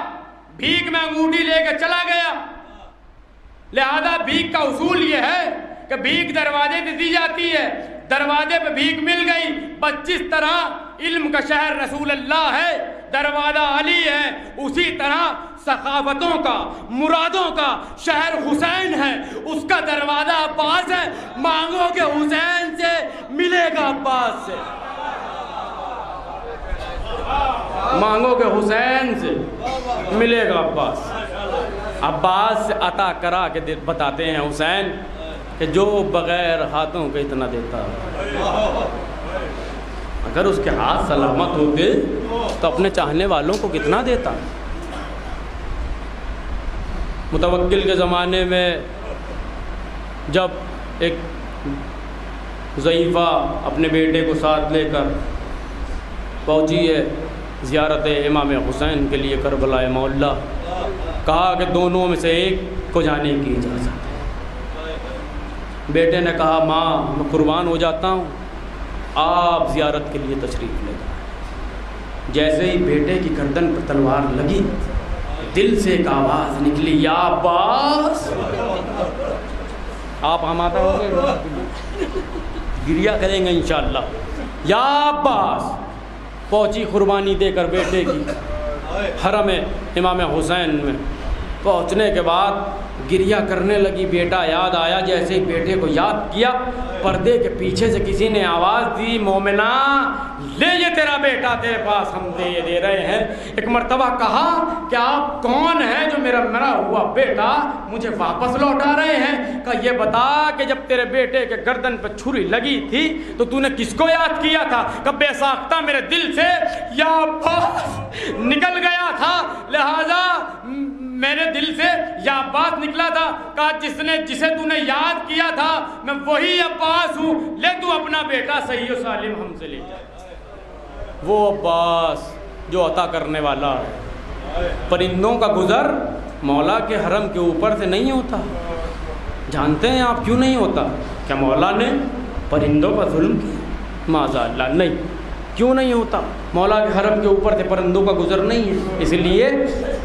بھیک میں انگوٹھی لے کے چلا گیا۔ لہذا بھیک کا اصول یہ ہے کہ بھیک دروازے سے دی جاتی ہے، دروازے پہ بھیک مل گئی۔ بس جس طرح علم کا شہر رسول اللہ ہے، دروازہ علی ہے، اسی طرح ثقافتوں کا، مرادوں کا شہر حسین ہے، اس کا دروازہ عباس ہے۔ مانگو کہ حسین سے ملے گا عباس سے، مانگو کہ حسین سے ملے گا عباس۔ عباس سے عطا کرا کے بتاتے ہیں حسین کہ جو بغیر ہاتھوں کے اتنا دیتا ہے، اگر اس کے ہاتھ سلامت ہوتے تو اپنے چاہنے والوں کو کتنا دیتا۔ متوکل کے زمانے میں جب ایک ضعیفہ اپنے بیٹے کو ساتھ لے کر پہنچی ہے زیارت امام حسین کے لیے کربلا معلیٰ، کہا کہ دونوں میں سے ایک کو جانے کی اجازت ہے۔ بیٹے نے کہا ماں میں قربان ہو جاتا ہوں، آپ زیارت کے لیے تشریف لے جائیں۔ جیسے ہی بیٹے کی گردن پر تلوار لگی، دل سے ایک آواز نکلی، یا عباس۔ آپ آمادہ ہو گئے، گریہ کریں گے انشاءاللہ۔ یا عباس پہنچی قربانی دے کر بیٹے کی حرم امام حسین میں۔ پہنچنے کے بعد گریہ کرنے لگی، بیٹا یاد آیا۔ جیسے ہی بیٹے کو یاد کیا، پردے کے پیچھے سے کسی نے آواز دی، مومنہ لے یہ تیرا بیٹا تیرے پاس، ہم دے رہے ہیں۔ ایک مرتبہ کہا کہ آپ کون ہیں جو میرا مرا ہوا بیٹا مجھے واپس لوٹا رہے ہیں؟ کہ یہ بتا کہ جب تیرے بیٹے کے گردن پہ چھری لگی تھی تو تو نے کس کو یاد کیا تھا؟ کہ بے ساختہ میرے دل سے یا عباس نکل گیا تھا، لہذا میرے دل سے یا عباس نکلا تھا۔ کہا جسے تو نے یاد کیا تھا میں وہی عباس ہوں، لے تو اپنا بیٹا صحیح و سالم ہم سے لے جا۔ وہ عباس جو عطا کرنے والا ہے۔ پرندوں کا گزر مولا کے حرم کے اوپر سے نہیں ہوتا۔ جانتے ہیں آپ کیوں نہیں ہوتا؟ کیا مولا نے پرندوں پر ظلم کیا؟ معاذ اللہ، نہیں۔ کیوں نہیں ہوتا؟ مولا کے حرم کے اوپر سے پرندوں کا گزر نہیں ہے، اس لیے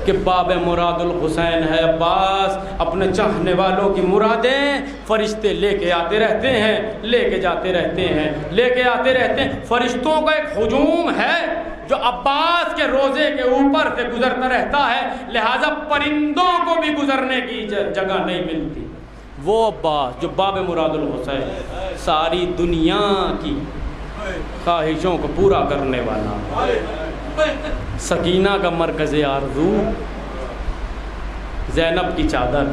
کہ باب مراد الحسین ہے عباس۔ اپنے چاہنے والوں کی مرادیں فرشتے لے کے آتے رہتے ہیں، لے کے جاتے رہتے ہیں، لے کے آتے رہتے ہیں۔ فرشتوں کا ایک ہجوم ہے جو عباس کے روزے کے اوپر سے گزرتا رہتا ہے، لہذا پرندوں کو بھی گزرنے کی جگہ نہیں ملتی۔ وہ عباس جو باب مراد الحسین، ساری دنیا کی خواہشوں کو پورا کرنے والا، سکینہ کا مرکز آرزو، زینب کی چادر،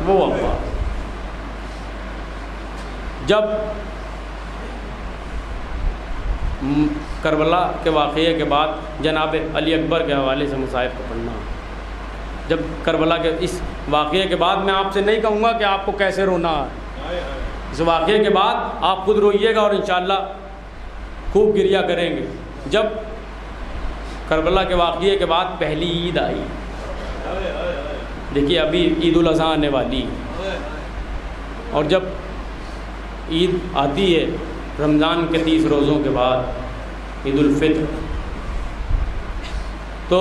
وہ عباس۔ جب کربلا کے واقعے کے بعد جناب علی اکبر کے حوالے سے مصائب کو پڑھنا، جب کربلا کے اس واقعے کے بعد میں آپ سے نہیں کہوں گا کہ آپ کو کیسے رونا ہے، اس واقعے کے بعد آپ خود روئیے گا اور انشاءاللہ خوب گریہ کریں گے۔ جب کربلا کے واقعے کے بعد پہلی عید آئی، دیکھیے ابھی عید الاضحیٰ آنے والی ہے، اور جب عید آتی ہے رمضان کے 30 روزوں کے بعد عید الفطر، تو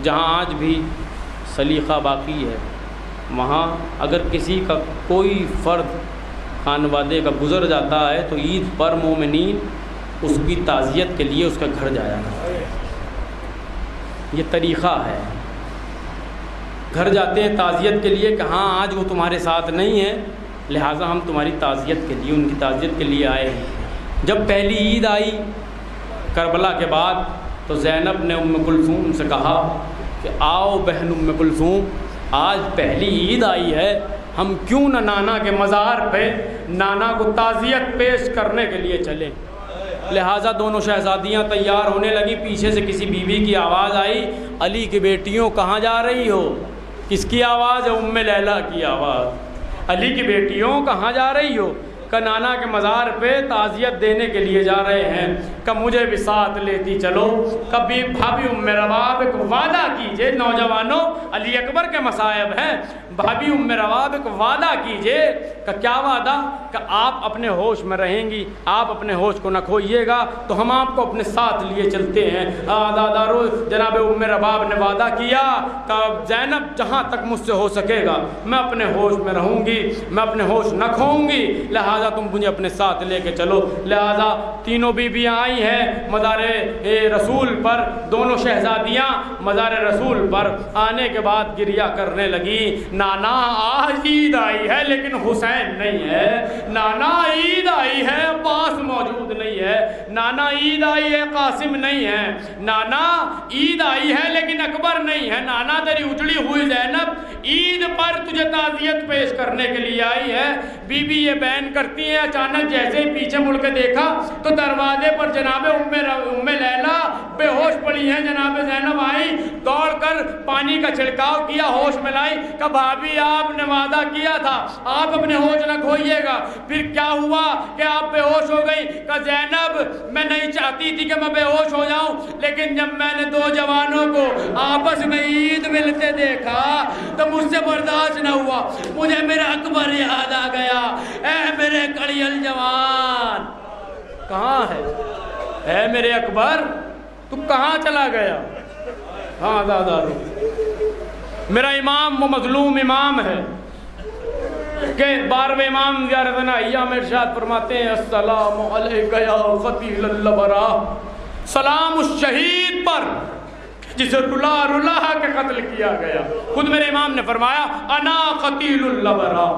جہاں آج بھی سلیقہ باقی ہے وہاں اگر کسی کا کوئی فرد خانوادے کا گزر جاتا ہے تو عید پر مومنین اس کی تعزیت کے لیے اس کا گھر جایا کرتے ہیں۔ یہ طریقہ ہے، گھر جاتے ہیں تعزیت کے لیے کہ ہاں آج وہ تمہارے ساتھ نہیں ہے، لہٰذا ہم تمہاری تعزیت کے لیے، ان کی تعزیت کے لیے آئے ہیں۔ جب پہلی عید آئی کربلا کے بعد تو زینب نے ام کلثوم سے کہا کہ آؤ بہن ام کلثوم، آج پہلی عید آئی ہے، ہم کیوں نہ نانا کے مزار پہ نانا کو تعزیت پیش کرنے کے لیے چلیں۔ لہٰذا دونوں شہزادیاں تیار ہونے لگی، پیچھے سے کسی بیوی کی آواز آئی، علی کی بیٹیوں کہاں جا رہی ہو؟ کس کی آواز ہے؟ ام لیلہ کی آواز، علی کی بیٹیوں کہاں جا رہی ہو؟ کہ نانا کے مزار پہ تعزیت دینے کے لیے جا رہے ہیں، کہ مجھے بھی ساتھ لیتی چلو۔ کبھی بھابھی ام رواب ایک وعدہ کیجئے، نوجوانوں علی اکبر کے مصائب ہیں، بھابھی ام رواب ایک وعدہ کیجئے، کہ کیا وعدہ؟ کہ آپ اپنے ہوش میں رہیں گی، آپ اپنے ہوش کو نہ کھوئیے گا تو ہم آپ کو اپنے ساتھ لیے چلتے ہیں۔ دادارو جناب ام رباب نے وعدہ کیا کہ زینب جہاں تک مجھ سے ہو سکے گا میں اپنے ہوش میں رہوں گی، میں اپنے ہوش نہ کھوؤں گی، لہٰذا تم مجھے اپنے ساتھ لے کے چلو۔ لہٰذا تینوں بیویاں آئی ہیں مزار رسول پر، دونوں شہزادیاں مزار رسول پر آنے کے بعد گریہ کرنے لگی، نانا آج عید آئی ہے لیکن حسین نہیں ہے، نانا عید آئی ہے عباس موجود نہیں ہے، نانا عید آئی ہے قاسم نہیں ہے، نانا عید آئی ہے لیکن اکبر نہیں ہے، نانا تیری اجڑی ہوئی زینب عید پر تجھے تعزیت پیش کرنے کے لیے آئی ہے۔ بی بی یہ بیان کرتی ہیں، اچانک جیسے ہی پیچھے مڑ کے دیکھا تو دروازے پر جناب ام لیلہ بے ہوش پڑی ہیں، جناب زینب آئی دوڑ کر پانی کا چھڑکاؤ کیا، ہوش میں لائی کہ بھابھی آپ نے وعدہ کیا تھا آپ اپنے ہوش نہ کھوئیے گا۔ پھر کیا ہوا کہ آپ بے ہوش ہو گئی؟ کہ زینب میں نہیں چاہتی تھی کہ میں بے ہوش ہو جاؤں، لیکن جب میں نے دو جوانوں کو آپس میں عید ملتے دیکھا تو مجھ سے برداشت نہ ہوا، مجھے میرا اکبر یاد آ گیا۔ اے میرے کڑیل جوان کہاں ہے؟ اے میرے اکبر تو کہاں چلا گیا؟ ہاں دادا میرا امام وہ مظلوم امام ہے کہ 12ویں امام زیارت نائیہ میں ارشاد فرماتے ہیں، السلام علیکہ یا قتیل البرا، سلام اس شہید پر جسے رلا رلا کے قتل کیا گیا۔ خود میرے امام نے فرمایا انا قتیل البرا،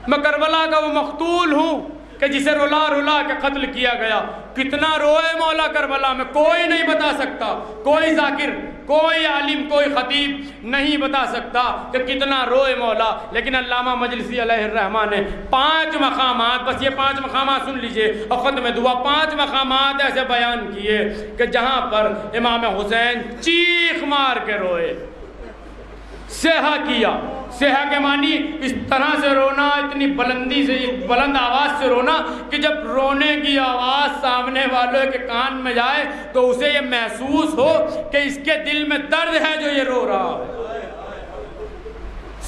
میں کربلا کا وہ مقتول ہوں کہ جسے رلا رلا کے قتل کیا گیا۔ کتنا روئے مولا کربلا میں کوئی نہیں بتا سکتا، کوئی ذاکر، کوئی عالم، کوئی خطیب نہیں بتا سکتا کہ کتنا روئے مولا۔ لیکن علامہ مجلسی علیہ الرحمہ نے 5 مقامات، بس یہ 5 مقامات سن لیجئے اور ختم دعا، 5 مقامات ایسے بیان کیے کہ جہاں پر امام حسین چیخ مار کے روئے، صیحہ کیا۔ صیحہ کے معنی اس طرح سے رونا، اتنی بلندی سے، بلند آواز سے رونا کہ جب رونے کی آواز سامنے والوں کے کان میں جائے تو اسے یہ محسوس ہو کہ اس کے دل میں درد ہے جو یہ رو رہا ہے۔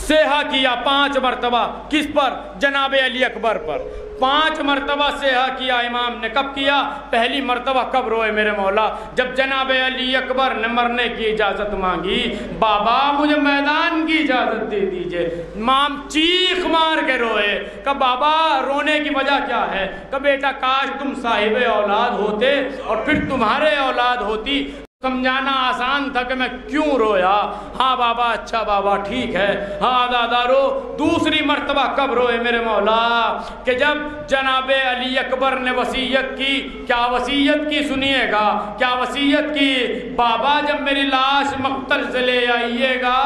صیحہ کیا 5 مرتبہ، کس پر؟ جناب علی اکبر پر 5 مرتبہ صیحہ کیا امام نے۔ کب کیا؟ پہلی مرتبہ کب روئے میرے مولا؟ جب جناب علی اکبر نے مرنے کی اجازت مانگی، بابا مجھے میدان کی اجازت دے دیجئے۔ امام چیخ مار کے روئے کہ بابا رونے کی وجہ کیا ہے؟ کہ بیٹا کاش تم صاحب اولاد ہوتے اور پھر تمہارے اولاد ہوتی، سمجھانا آسان تھا کہ میں کیوں رویا۔ ہاں بابا، اچھا بابا ٹھیک ہے۔ ہاں دادا رو۔ دوسری مرتبہ کب روئے میرے مولا؟ کہ جب جناب علی اکبر نے وصیت کی۔ کیا وصیت کی سنیے گا، کیا وصیت کی؟ بابا جب میری لاش مقتل سے لے آئیے گا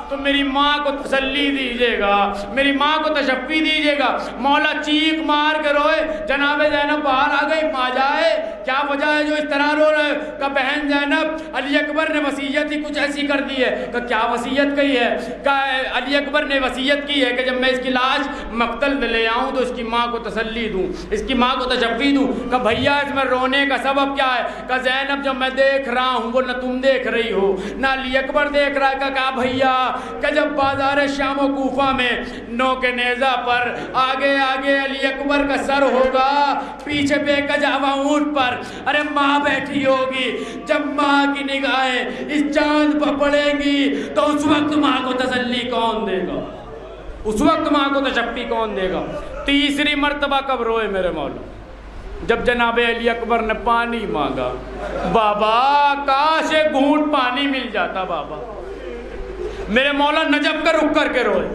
تو میری ماں کو تسلی دیجیے گا، میری ماں کو تشفی دیجیے گا۔ مولا چیخ مار کے روئے۔ جناب زینب باہر آ گئی، ماں جائے کیا وجہ ہے جو اس طرح رو رہے؟ کہ بہن زینب زینب علی اکبر نے وصیت ہی کچھ ایسی کر دی ہے کہ کیا وصیت کہی ہے کہ علی اکبر نے وصیت کی ہے کہ جب میں اس کی لاش مقتل میں لے آؤں تو اس کی ماں کو تسلی دوں, اس کی ماں کو تشفی دوں کہ بھیا اس میں رونے کا سبب کیا ہے, کہ زینب جب میں دیکھ رہا ہوں وہ نہ تم دیکھ رہی ہو نہ علی اکبر دیکھ رہا ہے, کہ کہا بھیا کہ جب بازار شام و کوفہ میں نو کے نیزہ پر آگے آگے علی اکبر کا سر ہوگا, پیچھے بے کجاوا اونٹ پر ارے ماں بیٹھی ہوگی, جب ماں کی نگاہیں اس چاند پر پڑیں گی تو اس وقت ماں کو تسلی کون دے گا, اس وقت ماں کو تشفی کون دے گا. تیسری مرتبہ کب روئے میرے مولا, جب جناب علی اکبر نے پانی مانگا. بابا کاش ایک گھونٹ پانی مل جاتا بابا. میرے مولا نجف کا رک کر کے روئے.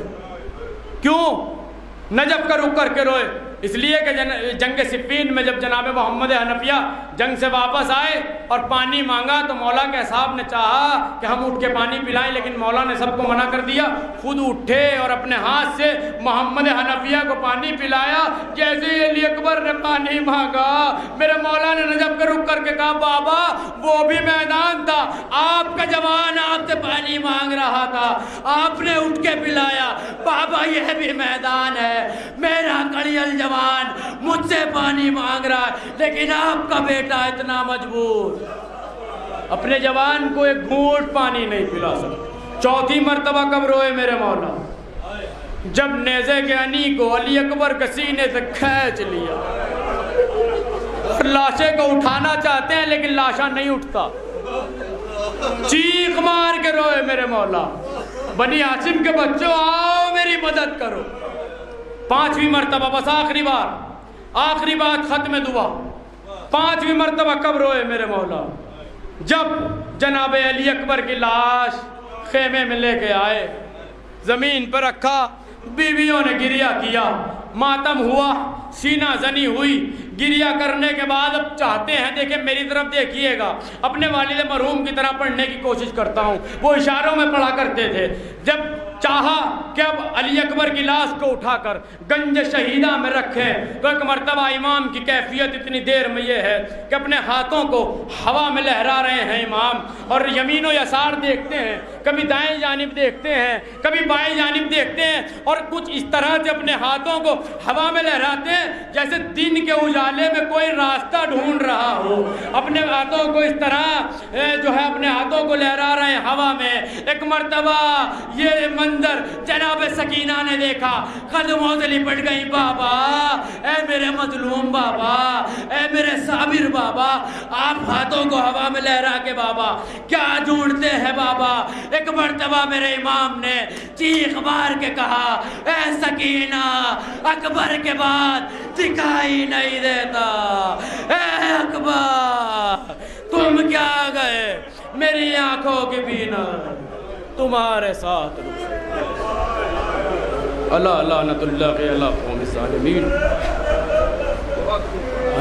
کیوں نجف کا رک کر کے روئے؟ اس لیے کہ جنگ صفین میں جب جناب محمد حنفیہ جنگ سے واپس آئے اور پانی مانگا تو مولا کے صاحب نے چاہا کہ ہم اٹھ کے پانی پلائیں, لیکن مولا نے سب کو منع کر دیا. خود اٹھے اور اپنے ہاتھ سے محمد حنفیہ کو پانی پلایا. جیسے ہی علی اکبر نے پانی مانگا میرے مولا نے نجف کے رک کر کے کہا بابا وہ بھی میدان تھا, آپ کا جوان آپ سے پانی مانگ رہا تھا, آپ نے اٹھ کے پلایا. بابا یہ بھی میدان ہے, میرا کڑیل جوان مجھ سے پانی مانگ رہا ہے, لیکن آپ کا بیٹا اتنا مجبور, اپنے جوان کو ایک گھونٹ پانی نہیں پلا سکتا. چوتھی مرتبہ کب روئے میرے مولا؟ جب نیزے کے انی کو علی اکبر کے سینے سے کھینچ لیا, لاشے کو اٹھانا چاہتے ہیں لیکن لاشا نہیں اٹھتا. چیخ مار کے روئے میرے مولا, بنی ہاشم کے بچوں آؤ میری مدد کرو. پانچویں مرتبہ, بس آخری بار, آخری بات ختم دعا. پانچویں مرتبہ کب روئے میرے مولا؟ جب جناب علی اکبر کی لاش خیمے میں لے کے آئے, زمین پر رکھا, بیویوں نے گریہ کیا, ماتم ہوا, سینہ زنی ہوئی. گریہ کرنے کے بعد اب چاہتے ہیں, دیکھیں میری طرف دیکھیے گا, اپنے والد مرحوم کی طرح پڑھنے کی کوشش کرتا ہوں, وہ اشاروں میں پڑھا کرتے تھے. جب چاہا کہ اب علی اکبر کی لاش کو اٹھا کر گنج شہیدہ میں رکھیں تو ایک مرتبہ امام کی کیفیت اتنی دیر میں یہ ہے کہ اپنے ہاتھوں کو ہوا میں لہرا رہے ہیں امام, اور یمین و یسار دیکھتے ہیں, کبھی دائیں جانب دیکھتے ہیں, کبھی بائیں جانب دیکھتے ہیں, اور کچھ اس طرح سے اپنے ہاتھوں کو ہوا میں لہراتے ہیں جیسے دن کے اجالے میں کوئی راستہ ڈھونڈ رہا ہو. اپنے ہاتھوں کو اس طرح جو ہے اپنے ہاتھوں کو لہرا رہے ہیں ہوا میں. ایک مرتبہ یہ منظر جناب سکینہ نے دیکھا, قدموں سے لپٹ گئی, بابا اے میرے مظلوم بابا, اے میرے صابر بابا, آپ ہاتھوں کو ہوا میں لہرا کے بابا کیا ڈھونڈتے ہیں بابا. ایک مرتبہ میرے امام نے چیخ مار کے کہا, اے سکینہ اکبر کے بعد دکھائی نہیں دیتا, اے اکبر تم کیا گئے, میری آنکھوں کی بینا تمہارے ساتھ. اللہ لعنت اللہ علی قوم الظالمین.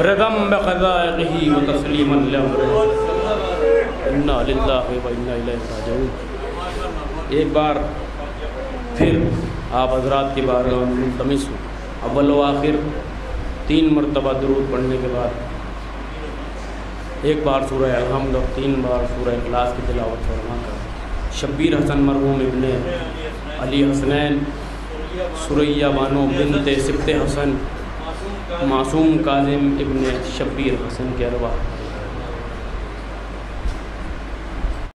رضم بقضائه وتسلیما لامرہ, انا للہ و انا الیہ راجعون. ایک بار پھر آپ حضرات کی بارگاہ میں ملتمس ہوں, اول و آخر 3 مرتبہ درود پڑھنے کے بعد ایک بار سورہ الحمد اور 3 بار سورہ اخلاص کی تلاوت فرما کر شبیر حسن مرحوم ابن علی حسنین, سریہ بانو بنت سبت حسن, معصوم کاظم ابن شبیر حسن کے ارواح